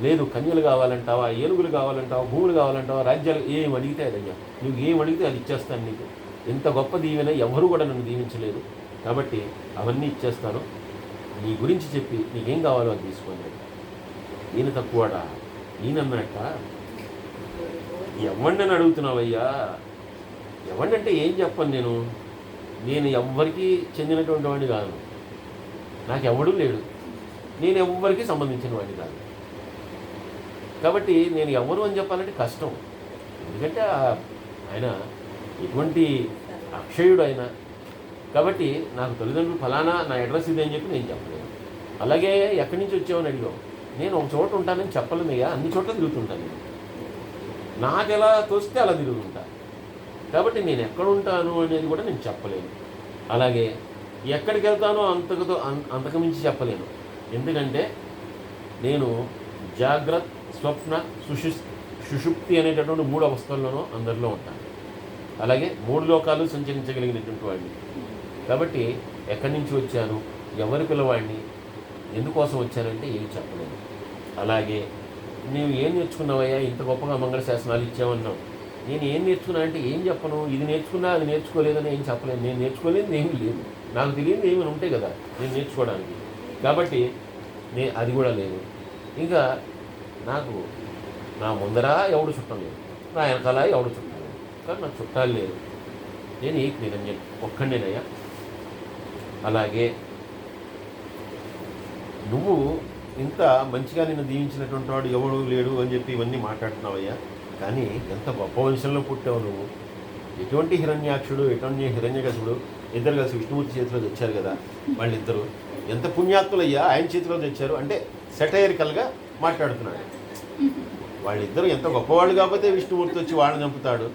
లేదు కన్యలు కావాలంటావా, ఏనుగులు కావాలంటావా, భూములు కావాలంటావా, రాజ్యాలు ఏం అడిగితే అదయ్యా, నువ్వు ఏం అడిగితే అది ఇచ్చేస్తాను నీకు. ఎంత గొప్ప దీవెన ఎవరు కూడా నన్ను దీవించలేదు, కాబట్టి అవన్నీ ఇచ్చేస్తాను, నీ గురించి చెప్పి నీకేం కావాలో అది తీసుకోండి. ఈయన తక్కువడా, ఈయనన్నట్ట ఎవరిని అడుగుతున్నావయ్యా, ఎవరినంటే ఏం చెప్పను, నేను ఎవ్వరికీ చెందినటువంటి వాడిని కాదు, నాకు ఎవడూ లేడు, నేను ఎవ్వరికి సంబంధించిన వాడిని కాదు, కాబట్టి నేను ఎవరు అని చెప్పాలంటే కష్టం. ఎందుకంటే ఆయన ఎటువంటి అక్షయుడు ఆయన, కాబట్టి నాకు తల్లిదండ్రులు ఫలానా నా అడ్రస్ ఇది అని చెప్పి నేను చెప్పలేను. అలాగే ఎక్కడి నుంచి వచ్చామని అడిగావు, నేను ఒక చోట ఉంటానని చెప్పలేనయ్యా, అన్ని చోట్ల తిరుగుతుంటాను నేను, నాకు ఎలా తోస్తే అలా తిరుగుతుంటా, కాబట్టి నేను ఎక్కడ ఉంటాను అనేది కూడా నేను చెప్పలేను. అలాగే ఎక్కడికి వెళ్తానో అంతకుమించి చెప్పలేను, ఎందుకంటే నేను జాగ్రత్త స్వప్న సుషుప్తి అనేటటువంటి 3 అవస్థల్లోనూ అందరిలో ఉంటాను. అలాగే 3 లోకాలు సంచరించగలిగినటువంటి వాడిని, కాబట్టి ఎక్కడి నుంచి వచ్చాను, ఎవరి పిల్లవాడిని, ఎందుకోసం వచ్చానంటే ఏం చెప్పలేను. అలాగే నీవు ఏం నేర్చుకున్నావయ్యా, ఇంత గొప్పగా మంగళ శాసనాలు ఇచ్చామన్నావు, నేను ఏం నేర్చుకున్నా అంటే ఏం చెప్పను, ఇది నేర్చుకున్నా అది నేర్చుకోలేదని ఏం చెప్పలేను. నేను నేర్చుకోలేనిది ఏమీ లేదు, నాకు తెలియదు ఏమైనా ఉంటాయి కదా నేను నేర్చుకోవడానికి, కాబట్టి అది కూడా లేదు. ఇంకా నాకు నా ముందర ఎవడు చుట్టం లేదు, నా వెనకాల ఎవడు చుట్టం లేదు, కానీ నాకు చుట్టాలు లేదు, నేను ఏక నిరంజన్ ఒక్కడేనయ్యా. అలాగే నువ్వు ఇంత మంచిగా నిన్ను దీవించినటువంటి వాడు ఎవడు లేడు అని చెప్పి ఇవన్నీ మాట్లాడుతున్నావయ్యా, కానీ ఎంత గొప్ప వంశంలో పుట్టావు నువ్వు. ఎటువంటి హిరణ్యాక్షుడు, ఎటువంటి హిరణ్యకశుడు ఇద్దరు కలిసి విష్ణుమూర్తి చేతిలో తెచ్చారు కదా, వాళ్ళిద్దరూ ఎంత పుణ్యాత్ములయ్యా, ఆయన చేతిలో తెచ్చారు అంటే సెటైరికల్గా మాట్లాడుతున్నాడు. వాళ్ళిద్దరూ ఎంత గొప్పవాళ్ళు కాకపోతే విష్ణుమూర్తి వచ్చి వాళ్ళని చంపుతాడు,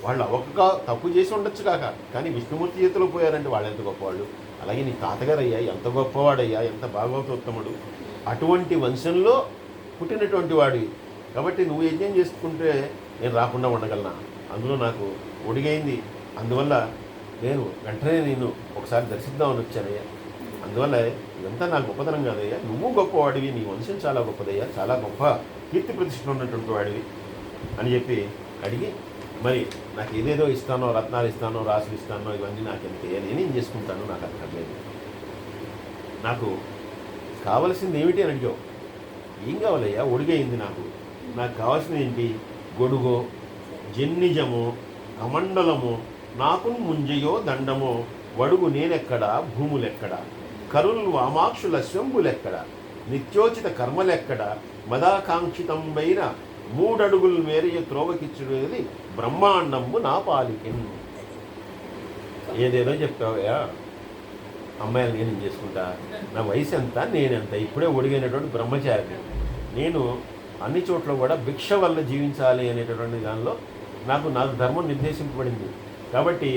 వాళ్ళు ఒక్క తప్పు చేసి ఉండొచ్చు కాక, కానీ విష్ణుమూర్తి చేతిలో పోయారంటే వాళ్ళు ఎంత గొప్పవాళ్ళు. అలాగే నీ తాతగారు అయ్యా ఎంత గొప్పవాడయ్యా, ఎంత భాగవతోత్తముడు, అటువంటి వంశంలో పుట్టినటువంటి వాడివి, కాబట్టి నువ్వు యజ్ఞం చేసుకుంటే నేను రాకుండా ఉండగలనా, అందులో నాకు ఒడిగైంది, అందువల్ల నేను వెంటనే నేను ఒకసారి దర్శిద్దామని వచ్చానయ్యా, అందువల్ల ఇదంతా నా గొప్పతనం కాదయ్యా, నువ్వు గొప్పవాడివి, నీ వంశం చాలా గొప్పదయ్యా, చాలా గొప్ప కీర్తి ప్రతిష్టలు ఉన్నటువంటి వాడివి అని చెప్పి అడిగి, మరి నాకు ఏదేదో ఇస్తానో, రత్నాలు ఇస్తానో, రాసులు ఇస్తానో, ఇవన్నీ నాకు ఎంత నేనేం చేసుకుంటానో నాకు అక్కర్లేదు, నాకు కావలసింది ఏమిటి అని అడిగావు. ఏం కావాలయ్యా, ఒడిగైంది నాకు కావాల్సింది ఏంటి, గొడుగో జన్నిజమో కమండలమో నాకు ముంజయో దండమో వడుగు నేనెక్కడా భూములెక్కడా కరులు వామాక్షుల శంభులెక్కడా నిత్యోచిత కర్మలెక్కడా మదాకాంక్షితంబైన 3 అడుగులు మేరయ్య త్రోవకిచ్చుడేది బ్రహ్మాండము నా పాలికిన్. ఏదేదో చెప్తావయ్యా, అమ్మాయిలు నేను చేసుకుంటా, నా వయసు ఎంత, నేనెంత, ఇప్పుడే ఒడిగైనటువంటి బ్రహ్మచారిని, నేను అన్ని చోట్ల కూడా భిక్ష వల్ల జీవించాలి అనేటటువంటి దానిలో నాకు ధర్మం నిర్దేశింపబడింది, కాబట్టి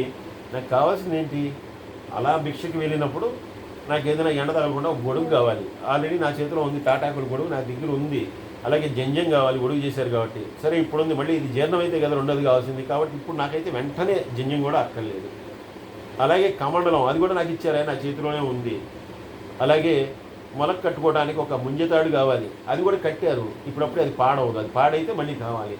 నాకు కావాల్సింది ఏంటి, అలా భిక్షకి వెళ్ళినప్పుడు నాకు ఏదైనా ఎండ తగలకుండా ఒక గొడుగు కావాలి, ఆల్రెడీ నా చేతిలో ఉంది, తాటాకుల గొడుగు నా దగ్గర ఉంది, అలాగే జంజం కావాలి, గొడుగు చేశారు కాబట్టి సరే ఇప్పుడు ఉంది, మళ్ళీ ఇది జీర్ణం అయితే కదా రెండోది కావాల్సింది, కాబట్టి ఇప్పుడు నాకైతే వెంటనే జంజం కూడా అక్కర్లేదు. అలాగే కమండలం అది కూడా నాకు ఇచ్చారా, నా చేతిలోనే ఉంది. అలాగే మొలకు కట్టుకోవడానికి ఒక ముంజతాడు కావాలి, అది కూడా కట్టారు, ఇప్పుడప్పుడే అది పాడవదు, అది పాడైతే మళ్ళీ కావాలి,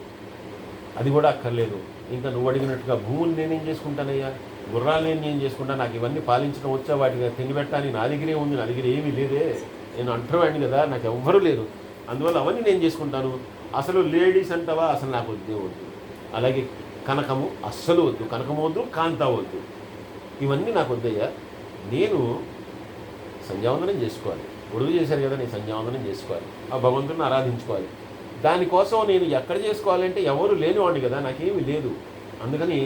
అది కూడా అక్కర్లేదు. ఇంకా నువ్వు అడిగినట్టుగా భూములు నేనేం చేసుకుంటానయ్యా, గుర్రాలు నేను చేసుకుంటా, నాకు ఇవన్నీ పాలించడం వచ్చా, వాటికి తిండి పెట్టడానికి నా దగ్గరే ఉంది, నా దగ్గర ఏమీ లేదే, నేను అంటరావాడిని కదా, నాకు ఎవ్వరూ లేరు, అందువల్ల అవన్నీ నేను చేసుకుంటాను. అసలు లేడీస్ అంటావా, అసలు నాకు వద్దే వద్దు. అలాగే కనకము అస్సలు వద్దు, కనకము వద్దు, కాంతా వద్దు, ఇవన్నీ నాకు వద్దయ్యా. నేను సంధ్యావందనం చేసుకోవాలి, గొడుగు చేశారు కదా, నేను సంధ్యావందనం చేసుకోవాలి, ఆ భగవంతుని ఆరాధించుకోవాలి. దానికోసం నేను ఎక్కడ చేసుకోవాలంటే ఎవరు లేనివాడిని కదా, నాకేమీ లేదు, అందుకని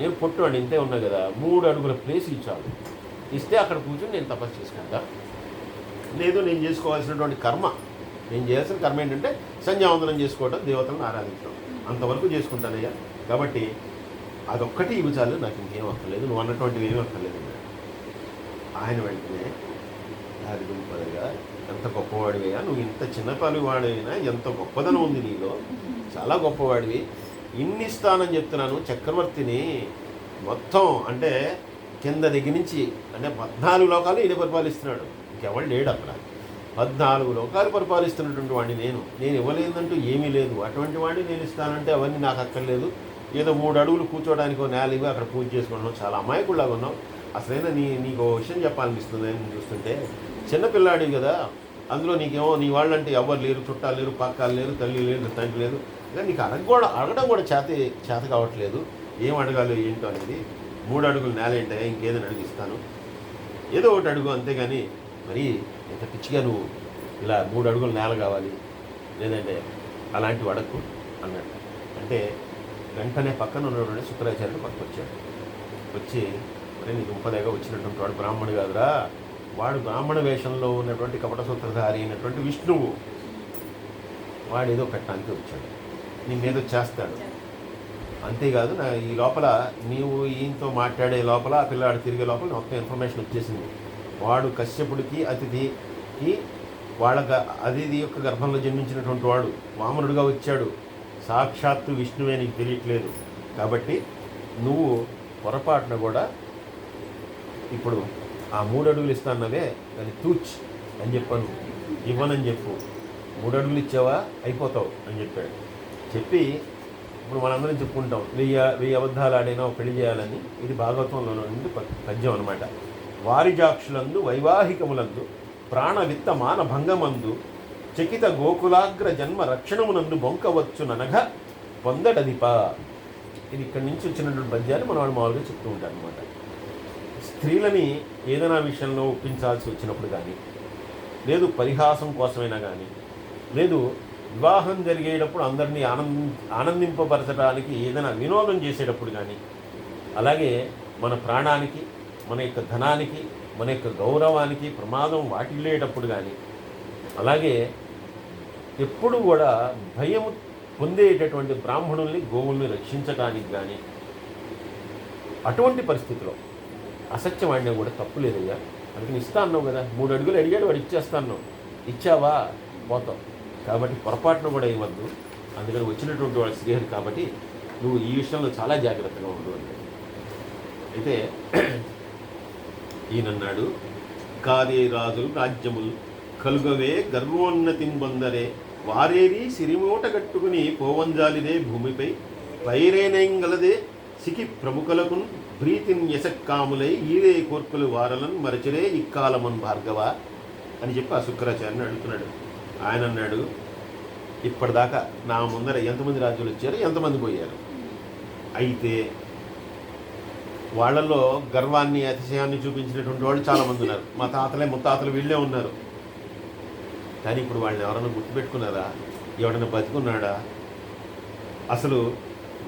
నేను పొట్టువాడిని ఇంతే ఉన్నా కదా, 3 అడుగుల ప్లేస్ ఇచ్చాను, ఇస్తే అక్కడ కూర్చొని నేను తపస్సు చేసుకుంటా. లేదు నేను చేసుకోవాల్సినటువంటి కర్మ, నేను చేయాల్సిన కర్మ ఏంటంటే సంధ్యావందనం చేసుకోవడం, దేవతలను ఆరాధించడం, అంతవరకు చేసుకుంటానయ్యా. కాబట్టి అదొక్కటి ఇవి చాలు, నాకు ఇంకేం అక్కర్లేదు, నువ్వు అన్నటువంటివి ఏమీ అక్కర్లేదు. ఆయన వెంటనే అది దుంపదగా, ఎంత గొప్పవాడివయ్యా నువ్వు, ఇంత చిన్నపాలి వాడివైనా ఎంత గొప్పదనం ఉంది నీలో, చాలా గొప్పవాడివి, ఇన్ని ఇస్తానని చెప్తున్నాను. చక్రవర్తిని మొత్తం అంటే కింద దగ్గర నుంచి అంటే 14 లోకాలు ఈయన పరిపాలిస్తున్నాడు, ఇంకెవడు లేడు అక్కడ. 14 లోకాలు పరిపాలిస్తున్నటువంటి వాడిని నేను ఇవ్వలేదంటూ ఏమీ లేదు. అటువంటి వాడిని నేను ఇస్తానంటే అవన్నీ నాకు అక్కర్లేదు. ఏదో 3 అడుగులు కూర్చోడానికి నేల ఇవి అక్కడ పూజ చేసుకుంటున్నావు, చాలా అమాయకుల్లాగా ఉన్నావు. అసలైనా నీకు విషయం చెప్పాలనిపిస్తుంది నేను చూస్తుంటే. చిన్నపిల్లాడివి కదా, అందులో నీకేమో నీ వాళ్ళంటే ఎవరు లేరు, చుట్టాలు లేరు, పక్కాలు లేరు, తల్లి లేరు, తండ్రి లేదు. ఇంకా నీకు అడగడం కూడా చేత కావట్లేదు. ఏం అడగాలి ఏంటో అనేది. 3 అడుగులు నేల ఏంటో, ఇంకేదైనా అడిగిస్తాను, ఏదో ఒకటి అడుగు, అంతేగాని మరి ఎంత పిచ్చిగా నువ్వు ఇలా 3 అడుగులు నేల కావాలి లేదంటే అలాంటివి అడగకు అన్నాడు. అంటే వెంటనే పక్కన ఉన్నటువంటి శుక్రాచార్యుడు పక్కకు వచ్చాడు. వచ్చి మరి నీ దుంపదేగా వచ్చినటువంటి వాడు బ్రాహ్మణుడు కాదురా, వాడు బ్రాహ్మణ వేషంలో ఉన్నటువంటి కపట సూత్రధారి అయినటువంటి విష్ణువు, వాడు ఏదో పెట్టడానికి వచ్చాడు, నిన్నేదో చేస్తాడు. అంతేకాదు ఈ లోపల నీవు ఈయనతో మాట్లాడే లోపల ఆ పిల్లాడు తిరిగే లోపల మొత్తం ఇన్ఫర్మేషన్ వచ్చేసింది. వాడు కశ్యపుడికి అతిథికి వాళ్ళ అతిథి యొక్క గర్భంలో జన్మించినటువంటి వాడు వామనుడిగా వచ్చాడు, సాక్షాత్తు విష్ణువే, నీకు తెలియట్లేదు. కాబట్టి నువ్వు పొరపాటున కూడా ఇప్పుడు ఆ 3 అడుగులు ఇస్తానవే దాన్ని తూచ్ అని చెప్పాను, ఇవ్వనని చెప్పు. 3 అడుగులు ఇచ్చావా అయిపోతావు అని చెప్పాడు. చెప్పి ఇప్పుడు మనందరం చెప్పుకుంటాం 1000 అబద్ధాలు ఆడైనా పెళ్లి చేయాలని. ఇది భాగవతంలో నుండి పద్యం అనమాట. వారిజాక్షులందు వైవాహికములందు ప్రాణవిత్త మాన భంగమందు చకిత గోకులాగ్ర జన్మ రక్షణమునందు బొంకవచ్చుననగ పొందడదిప. ఇది ఇక్కడి నుంచి వచ్చినటువంటి పద్యాన్ని మనవాడు మామూలుగా చెప్తూ ఉంటారు అనమాట. స్త్రీలని ఏదైనా విషయంలో ఒప్పించాల్సి వచ్చినప్పుడు కానీ, లేదు పరిహాసం కోసమైనా కానీ, లేదు వివాహం జరిగేటప్పుడు అందరినీ ఆనందింపబరచడానికి ఏదైనా వినోదం చేసేటప్పుడు కానీ, అలాగే మన ప్రాణానికి, మన యొక్క ధనానికి, మన యొక్క గౌరవానికి ప్రమాదం వాటిల్లేటప్పుడు కానీ, అలాగే ఎప్పుడు కూడా భయం పొందేటటువంటి బ్రాహ్మణుల్ని, గోవుల్ని రక్షించడానికి కానీ, అటువంటి పరిస్థితిలో అసత్యం ఆడినా కూడా తప్పు లేదయ్యా. అందుకని ఇస్తా అన్నావు కదా, 3 అడుగులు అడిగాడు, వాడు ఇచ్చేస్తాను, ఇచ్చావా పోతావు. కాబట్టి పొరపాటున కూడా ఇవ్వద్దు. అందుకని వచ్చినటువంటి వాడు శ్రీహరి కాబట్టి నువ్వు ఈ విషయంలో చాలా జాగ్రత్తగా ఉండు అంటే. అయితే ఈయనన్నాడు, కాదే రాజులు రాజ్యములు కలుగవే గర్వోన్నతిని పొందరే, వారేరి సిరిమూట కట్టుకుని పోవంజాలిదే భూమిపై, పైరేనేంగలదే సికి ప్రముఖులకు ప్రీతిని యశక్కాములై ఈరే కోర్కులు వారలను మరచిరే ఇక్కాలమన్ భార్గవ అని చెప్పి ఆ శుక్రాచార్యని అడుగుతున్నాడు. ఆయన అన్నాడు, ఇప్పటిదాకా నా ముందర ఎంతమంది రాజులు వచ్చారు, ఎంతమంది పోయారు, అయితే వాళ్ళల్లో గర్వాన్ని, అతిశయాన్ని చూపించినటువంటి వాళ్ళు చాలామంది ఉన్నారు. మా తాతలే ముత్తాతలు వీళ్ళే ఉన్నారు. కానీ ఇప్పుడు వాళ్ళని ఎవరైనా గుర్తుపెట్టుకున్నారా, ఎవరైనా బతికున్నాడా? అసలు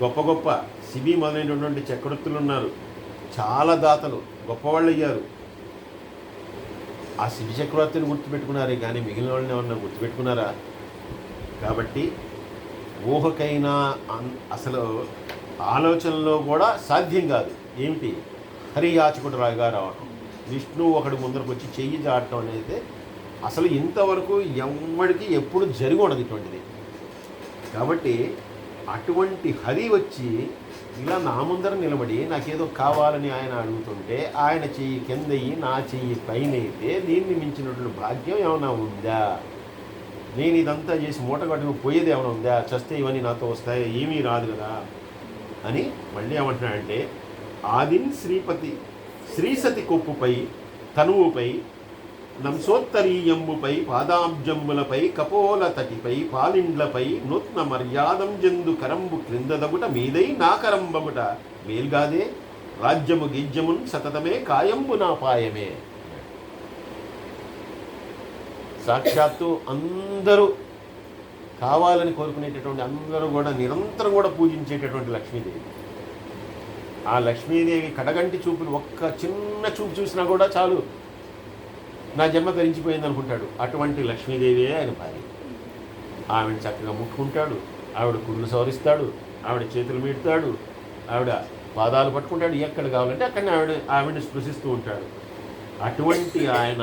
గొప్ప గొప్ప శిబి మొదలైనటువంటి చక్రవర్తులు ఉన్నారు, చాలా దాతలు గొప్పవాళ్ళు అయ్యారు. ఆ శిబి చక్రవర్తిని గుర్తుపెట్టుకున్నారే కానీ మిగిలిన వాళ్ళని ఎవరన్నా గుర్తుపెట్టుకున్నారా? కాబట్టి ఊహకైనా అసలు ఆలోచనలో కూడా సాధ్యం కాదు. ఏమిటి, హరియాచకుడు రాగా రావటం, విష్ణువు ఒకటి ముందరకు వచ్చి చెయ్యి చాటడం అనేది అసలు ఇంతవరకు ఎవరికి ఎప్పుడు జరిగి ఉండదు ఇటువంటిది. కాబట్టి అటువంటి హరి వచ్చి ఇలా నా ముందర నిలబడి నాకేదో కావాలని ఆయన అడుగుతుంటే, ఆయన చెయ్యి కిందయ్యి నా చెయ్యి పైన అయితే దీన్ని మించినటువంటి భాగ్యం ఏమైనా ఉందా? నేను ఇదంతా చేసి మూట కట్టుకు పోయేది ఏమైనా ఉందా? చస్తే ఇవన్నీ నాతో వస్తాయి, ఏమీ రాదు కదా అని మళ్ళీ ఏమంటున్నాడంటే, ఆదిన్ శ్రీసతి కొప్పుపై, తనువుపై, నంసోత్తరీయంబుపై, పాదాబ్జంబులపై, కపోల తటిపై, పాలిండ్లపై నూత్న మర్యాదం జందు కరంబు క్రిందదగుట మీదై నా కరంబగుట మేల్గాదే, రాజ్యము గిజ్యమున్ సతతమే కాయంబు నా పాయమే. సాక్షాత్తు అందరూ కావాలని కోరుకునేటటువంటి అందరూ కూడా నిరంతరం కూడా పూజించేటటువంటి లక్ష్మీదేవి. ఆ లక్ష్మీదేవి కడగంటి చూపులు ఒక్క చిన్న చూపు చూసినా కూడా చాలు నా జన్మ ధరించిపోయింది అనుకుంటాడు. అటువంటి లక్ష్మీదేవి ఆయన భార్య. ఆవిడ చక్కగా ముట్టుకుంటాడు, ఆవిడ కుళ్ళు సవరిస్తాడు, ఆవిడ చేతులు మీడతాడు, ఆవిడ పాదాలు పట్టుకుంటాడు, ఎక్కడ కావాలంటే అక్కడ ఆవిడని స్పృశిస్తూ ఉంటాడు. అటువంటి ఆయన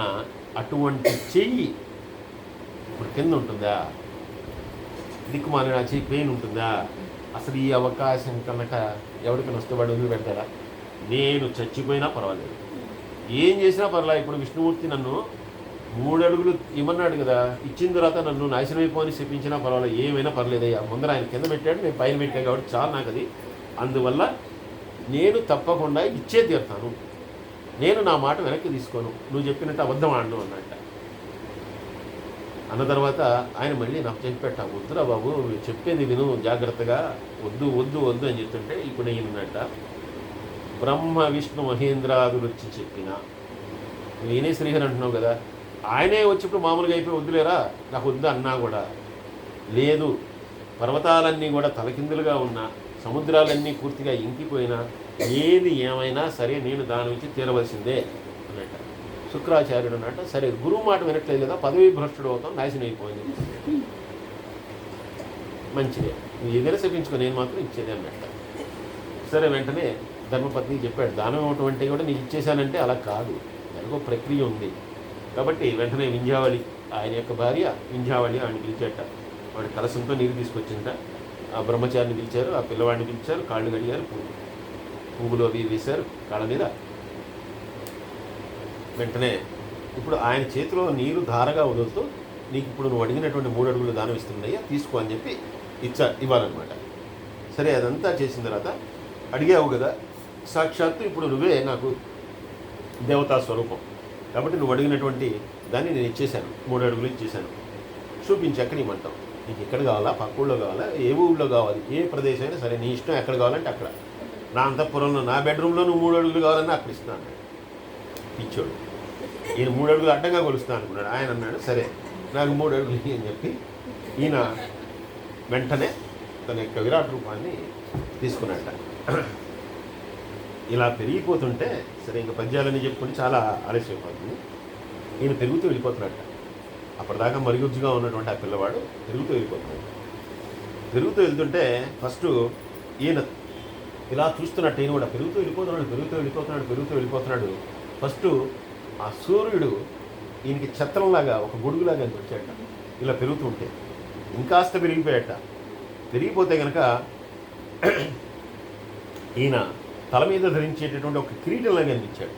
అటువంటి చెయ్యి ఇప్పుడు కింద ఉంటుందా? దిక్కుమాలిన ఆ చెయ్యి పెయిన్ ఉంటుందా? అసలు ఈ అవకాశం కనుక ఎవరికైనా వస్తే వాడు వదిలి పెడతారా? నేను చచ్చిపోయినా పర్వాలేదు, ఏం చేసినా పర్వాలేదు. ఇప్పుడు విష్ణుమూర్తి నన్ను 3 అడుగులు ఇమ్మన్నాడు కదా, ఇచ్చిన తర్వాత నన్ను నాశనం అయిపోని చెప్పించినా పర్వాలేదు, ఏమైనా పర్లేదయ్యా. ముందర ఆయన కింద పెట్టాడు, నేను పైన పెట్టాను కాబట్టి చాలు నాకు అది. అందువల్ల నేను తప్పకుండా ఇచ్చే తీరుతాను, నేను నా మాట వెనక్కి తీసుకోను, నువ్వు చెప్పినట్టు అబద్ధం ఆడను అన్నట్ట. అన్న తర్వాత ఆయన మళ్ళీ నాకు చెప్పేట, వద్దురా బాబు చెప్పేది విను జాగ్రత్తగా, వద్దు వద్దు వద్దు అని చెప్తుంటే ఇప్పుడు ఈయనన్నట్ట, బ్రహ్మ విష్ణు మహేంద్రాదులు వచ్చి చెప్పిన, నేనే శ్రీహరి అంటున్నావు కదా, ఆయనే వచ్చినప్పుడు మామూలుగా అయిపోయి వద్దులేరా నాకు వద్దు అన్నా కూడా లేదు, పర్వతాలన్నీ కూడా తలకిందులుగా ఉన్నా, సముద్రాలన్నీ పూర్తిగా ఇంకిపోయినా, ఏది ఏమైనా సరే నేను దాని నుంచి తీరవలసిందే అన్నట్ట. శుక్రాచార్యుడు అన్నట్ట, సరే గురువు మాట వినట్లేదు కదా, పదవీ భ్రష్టుడు అవుతాం, నాశనం అయిపోయింది, మంచిదే, నువ్వు ఏదైనా చెప్పించుకో, నేను మాత్రం ఇచ్చేదే అన్నట్ట. సరే వెంటనే ధర్మపత్ని చెప్పాడు, దానం ఇవ్వటం అంటే కూడా నీకు ఇచ్చేశానంటే అలా కాదు, దానికి ఒక ప్రక్రియ ఉంది. కాబట్టి వెంటనే వింధ్యావళి, ఆయన యొక్క భార్య వింధ్యావళి ఆయన పిలిచేట, వాడి కలసంతో నీరు తీసుకొచ్చింట. ఆ బ్రహ్మచారిని పిలిచారు, ఆ పిల్లవాడిని పిలిచారు, కాళ్ళు కడిగారు, పువ్వులు అవి వేశారు కాళ్ళ మీద. వెంటనే ఇప్పుడు ఆయన చేతిలో నీరు ధారగా వదులుతూ, నీకు ఇప్పుడు నువ్వు అడిగినటువంటి 3 అడుగులు దానం ఇస్తున్నాయ్యా, తీసుకో అని చెప్పి ఇవ్వాలన్నమాట. సరే అదంతా చేసిన తర్వాత, అడిగావు కదా, సాక్షాత్తు ఇప్పుడు నువ్వే నాకు దేవతా స్వరూపం కాబట్టి నువ్వు అడిగినటువంటి దాన్ని నేను ఇచ్చేశాను, 3 అడుగులు ఇచ్చేశాను, చూపించి ఎక్కడ ఇవ్వమంటావు, నీకు ఎక్కడ కావాలా, పక్క ఊళ్ళో కావాలా, ఏ ఊళ్ళో కావాలి, ఏ ప్రదేశం అయినా సరే నీ ఇష్టం, ఎక్కడ కావాలంటే అక్కడ, నా అంతఃపురంలో నా బెడ్రూమ్లో నువ్వు 3 అడుగులు కావాలన్నా అక్కడ ఇస్తాను. ఇచ్చోడు ఈయన 3 అడుగులు అడ్డంగా కొలుస్తాను అనుకున్నాడు. ఆయన అన్నాడు, సరే నాకు 3 అడుగులు అని చెప్పి ఈయన వెంటనే తన యొక్క విరాట్ రూపాన్ని తీసుకున్నట్ట. ఇలా పెరిగిపోతుంటే సరే ఇంకా పద్యాలని చెప్పుకుంటే చాలా ఆలస్యం అయిపోతుంది. ఈయన పెరుగుతూ వెళ్ళిపోతున్నట్ట. అప్పటిదాకా మరుగుజ్జుగా ఉన్నటువంటి ఆ పిల్లవాడు పెరుగుతూ వెళ్ళిపోతున్నాడు. పెరుగుతూ వెళ్తుంటే ఫస్ట్ ఈయన ఇలా చూస్తున్నట్టు ఈయన కూడా పెరుగుతూ వెళ్ళిపోతున్నాడు. ఫస్ట్ ఆ సూర్యుడు ఈయనకి ఛత్రంలాగా ఒక గొడుగులాగా అనిపించాట. ఇలా పెరుగుతుంటే ఇంకాస్త పెరిగిపోతే కనుక ఈయన తల మీద ధరించేటటువంటి ఒక కిరీటంలాగా కనిపించాట.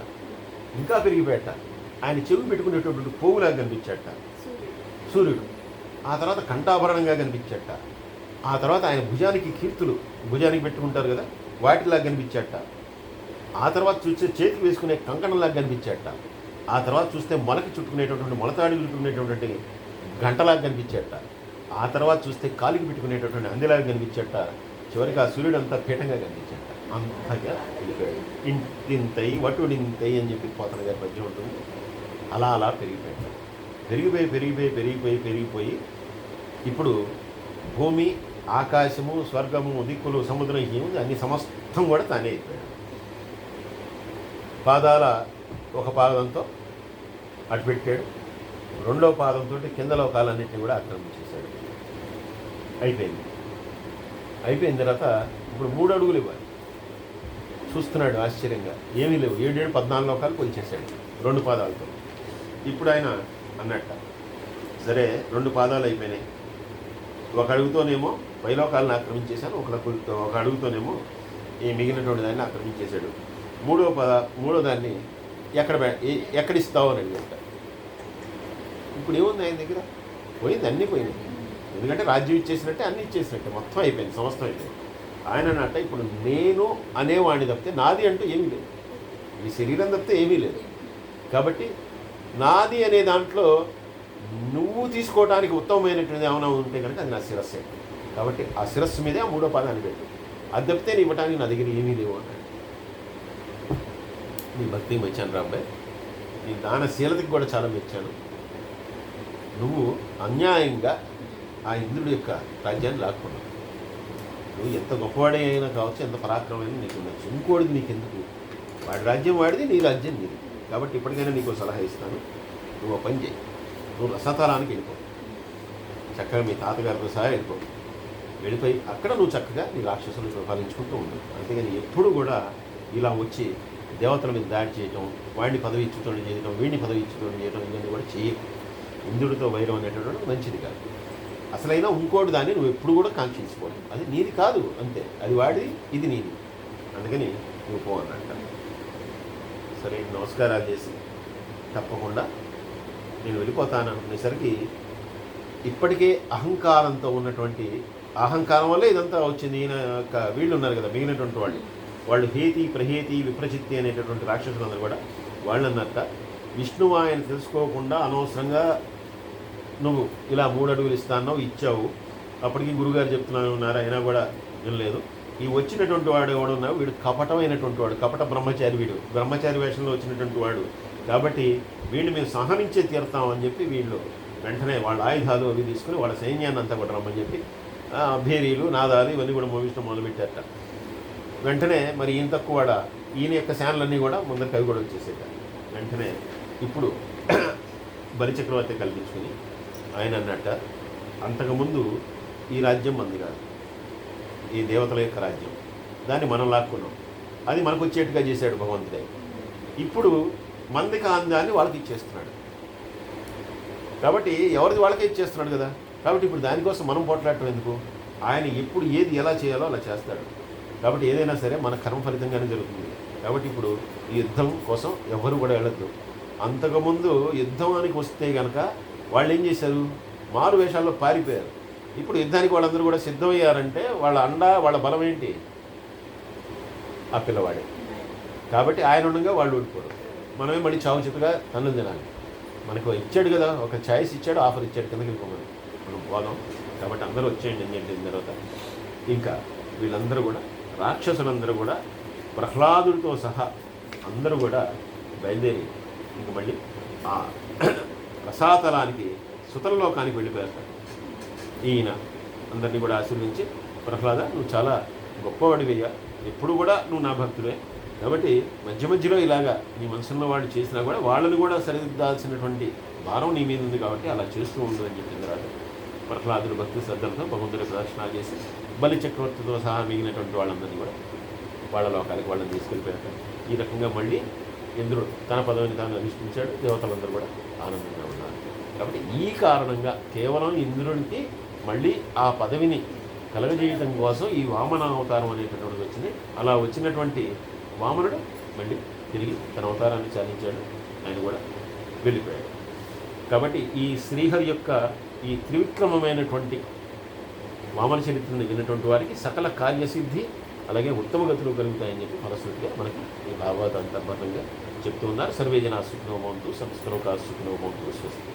ఇంకా పెరిగిపోయాట. ఆయన చెవి పెట్టుకునేటటువంటి పోగులాగా కనిపించాట సూర్యుడు. ఆ తర్వాత కంఠాభరణంగా కనిపించాట. ఆ తర్వాత ఆయన భుజానికి పెట్టుకుంటారు కదా, వాటిలాగా కనిపించాట. ఆ తర్వాత చూస్తే చేతికి వేసుకునే కంకణంలాగా కనిపించాట. ఆ తర్వాత చూస్తే మొలకి చుట్టుకునేటటువంటి మొలతాడికి చుట్టుకునేటటువంటి గంటలాగా కనిపించాట. ఆ తర్వాత చూస్తే కాలికి పెట్టుకునేటటువంటి అందిలాగా కనిపించాట. చివరికి ఆ సూర్యుడు అంతా పీఠంగా కనిపించాట. అంతగా వెళ్ళిపోయాడు. ఇంతింతై వటుడింతై అని చెప్పి పోతన గారి పద్యం ఉంటుంది. అలా అలా పెరిగిపోయి ఇప్పుడు భూమి, ఆకాశము, స్వర్గము, దిక్కులు, సముద్రం ఏముంది అన్ని సమస్తం కూడా తానే అయిపోయాడు. పాదాల ఒక పాదంతో అటు పెట్టాడు, రెండో పాదంతో కింద లోకాలన్నింటినీ కూడా ఆక్రమించేశాడు. అయిపోయిన తర్వాత ఇప్పుడు 3 అడుగులు ఇవ్వాలి. చూస్తున్నాడు ఆశ్చర్యంగా, ఏమీ లేవు. 7 14 లోకాలు కొలిచేశాడు 2 పాదాలతో. ఇప్పుడు ఆయన అన్నట్ట, సరే 2 పాదాలు అయిపోయినాయి, ఒక అడుగుతోనేమో పైలోకాలను ఆక్రమించేశాను, ఒక అడుగుతోనేమో ఈ మిగిలినటువంటి దాన్ని ఆక్రమించేశాడు. మూడో దాన్ని ఎక్కడిస్తావు అని అడిగాట. ఇప్పుడు ఏముంది ఆయన దగ్గర? పోయింది, అన్నీ పోయినాయి. ఎందుకంటే రాజ్యం ఇచ్చేసినట్టే, అన్నీ ఇచ్చేసినట్టే, మొత్తం అయిపోయింది, సమస్తం అయిపోయింది. ఆయన అన్నట్ట, ఇప్పుడు నేను అనేవాడిని తప్పితే నాది అంటూ ఏమీ లేదు, ఈ శరీరం తప్పితే ఏమీ లేదు. కాబట్టి నాది అనే దాంట్లో నువ్వు తీసుకోవడానికి ఉత్తమమైనటువంటి ఏమైనా ఉంటే కనుక అది నా శిరస్సే. కాబట్టి ఆ శిరస్సు మీదే ఆ 3వ పాదాన్ని పెట్టు, అది తప్పితే నీ ఇవ్వటానికి నా దగ్గర ఏమీ లేవు అన్నాడు. నీ భక్తి మెచ్చాను రా అబ్బాయి, నీ దానశీలతకి కూడా చాలా మెచ్చాను. నువ్వు అన్యాయంగా ఆ ఇంద్రుడి యొక్క రాజ్యాన్ని లాక్కున్నావు. నువ్వు ఎంత గొప్పవాడే అయినా కావచ్చు, ఎంత పరాక్రమైనా నీకు ఉండొచ్చు. ఇంకోటిది నీకెందుకు? వాడి రాజ్యం వాడిది, నీ రాజ్యం నీది. కాబట్టి ఇప్పటికైనా నీకు సలహా ఇస్తాను, నువ్వు పని చేయి. నువ్వు రసతారానికి వెళ్ళిపో, చక్కగా మీ తాతగారితో సహా వెళ్ళిపో. వెళ్ళిపోయి అక్కడ నువ్వు చక్కగా నీ రాక్షసులను పాలించుకుంటూ ఉండు. అంతేగాని ఎప్పుడు కూడా ఇలా వచ్చి దేవతల మీద దాడి చేయటం, వాడిని పదవి ఇచ్చుతోడు చేయటం, వీడిని పదవి ఇచ్చుతోడు చేయటం, ఇవన్నీ కూడా చేయకు. ఇంద్రుడితో వైరం అనేటటువంటి మంచిది కాదు. అసలైనా ఇంకోటి దాన్ని నువ్వు ఎప్పుడు కూడా కాంక్షించుకోవాలి. అది నీది కాదు, అంతే. అది వాడిది, ఇది నీది. అందుకని నువ్వు పో అన్నట్ట. సరే, నమస్కారాలు చేసి తప్పకుండా నేను వెళ్ళిపోతాను అనుకునేసరికి ఇప్పటికే అహంకారంతో ఉన్నటువంటి, అహంకారం వల్లే ఇదంతా వచ్చింది. ఈయన వీళ్ళు ఉన్నారు కదా మిగిలినటువంటి వాళ్ళు హేతి, ప్రహేతి, విప్రచిత్తి అనేటటువంటి రాక్షసులందరూ కూడా వాళ్ళు అన్నట్ట, విష్ణువు ఆయన తెలుసుకోకుండా అనవసరంగా నువ్వు ఇలా 3 అడుగులు ఇస్తానో ఇచ్చావు. అప్పటికి గురుగారు చెప్తున్నారు, అయినా కూడా వినలేదు. ఈ వచ్చినటువంటి వాడు ఎవడున్నావు, వీడు కపటమైనటువంటి వాడు, కపట బ్రహ్మచారి. వీడు బ్రహ్మచారి వేషంలో వచ్చినటువంటి వాడు. కాబట్టి వీడిని మేము సహనించే తీరుతామని చెప్పి వీళ్ళు వెంటనే వాళ్ళ ఆయుధాలు అవి తీసుకుని వాళ్ళ సైన్యాన్ని అంతా కూడా రమ్మని చెప్పి భేరీలు, నాదాలు ఇవన్నీ కూడా మోగించడం మొదలుపెట్టారట. వెంటనే మరి ఈయన తక్కువ వాడ, ఈయన యొక్క శానలన్నీ కూడా ముందరికి అవి కూడా వచ్చేసేట. వెంటనే ఇప్పుడు బలిచక్రవర్తి కల్పించుకుని ఆయన అన్నట్ట, అంతకుముందు ఈ రాజ్యం మంది కాదు, ఈ దేవతల యొక్క రాజ్యం. దాన్ని మనం లాక్కున్నాం, అది మనకు వచ్చేట్టుగా చేశాడు భగవంతుడే. ఇప్పుడు మంది కాందాన్ని వాళ్ళకి ఇచ్చేస్తున్నాడు. కాబట్టి ఎవరిది వాళ్ళకే ఇచ్చేస్తున్నాడు కదా. కాబట్టి ఇప్పుడు దానికోసం మనం పోట్లాడటం ఎందుకు? ఆయన ఎప్పుడు ఏది ఎలా చేయాలో అలా చేస్తాడు. కాబట్టి ఏదైనా సరే మన కర్మ ఫలితంగానే జరుగుతుంది. కాబట్టి ఇప్పుడు ఈ యుద్ధం కోసం ఎవరు కూడా వెళ్ళద్దు. అంతకుముందు యుద్ధానికి వస్తే కనుక వాళ్ళు ఏం చేశారు, మారు వేషాల్లో పారిపోయారు. ఇప్పుడు యుద్ధానికి వాళ్ళందరూ కూడా సిద్ధమయ్యారంటే వాళ్ళ అండ, వాళ్ళ బలం ఏంటి? ఆ పిల్లవాడే. కాబట్టి ఆయన ఉండగా వాళ్ళు ఓడిపోరు. మనమే మళ్ళీ చావు చెప్పుగా తన్నులు తినాలి. మనకు ఇచ్చాడు కదా, ఒక ఛాయిస్ ఇచ్చాడు, ఆఫర్ ఇచ్చాడు, కిందకి వెళ్ళిపోమని మనం పోదాం. కాబట్టి అందరూ వచ్చేయండి అని చెప్పిన తర్వాత ఇంకా వీళ్ళందరూ కూడా రాక్షసులందరూ కూడా ప్రహ్లాదుడితో సహా అందరూ కూడా బయలుదేరి ఇంక మళ్ళీ ఆ రసాతలానికి, సుతలలోకానికి వెళ్ళిపోయారు. ఈయన అందరినీ కూడా ఆశీర్వించి, ప్రహ్లాద నువ్వు చాలా గొప్పవాడివయ్యా, ఎప్పుడు కూడా నువ్వు నా భక్తుడే. కాబట్టి మధ్య మధ్యలో ఇలాగా నీ మనసులో వాళ్ళు చేసినా కూడా వాళ్ళని కూడా సరిదిద్దాల్సినటువంటి భారం నీ మీద ఉంది. కాబట్టి అలా చేస్తూ ఉండు అని చెప్పిన తర్వాత ప్రహ్లాదుడు భక్తి శ్రద్ధలతో భగవంతుడి ప్రదర్శన చేసి బలి చక్రవర్తితో సహా మిగిలినటువంటి వాళ్ళందరినీ కూడా వాళ్ళ లోకానికి వాళ్ళని తీసుకెళ్ళిపోయాక ఈ రకంగా మళ్ళీ ఇంద్రుడు తన పదవిని తాను అధిష్ఠించాడు. దేవతలందరూ కూడా ఆనందంగా ఉన్నారు. కాబట్టి ఈ కారణంగా కేవలం ఇంద్రుడికి మళ్ళీ ఆ పదవిని కలగజేయటం కోసం ఈ వామన అవతారం అనేటటువంటిది వచ్చింది. అలా వచ్చినటువంటి వామనుడు మళ్ళీ తిరిగి తన అవతారాన్ని చాలించాడు. ఆయన కూడా వెళ్ళిపోయాడు. కాబట్టి ఈ శ్రీహరి యొక్క ఈ త్రివిక్రమమైనటువంటి వామన చరిత్రను విన్నటువంటి వారికి సకల కార్యసిద్ధి అలాగే ఉత్తమ గతులు కలుగుతాయని చెప్పి ఫలశ్రుతిగా మనకి ఈ భాగవత అంతర్భాగంగా చెప్తూ ఉన్నారు. సర్వే జనా సుఖినో భవంతు, సంస్కృత సుఖినో భవంతు, స్వస్తి.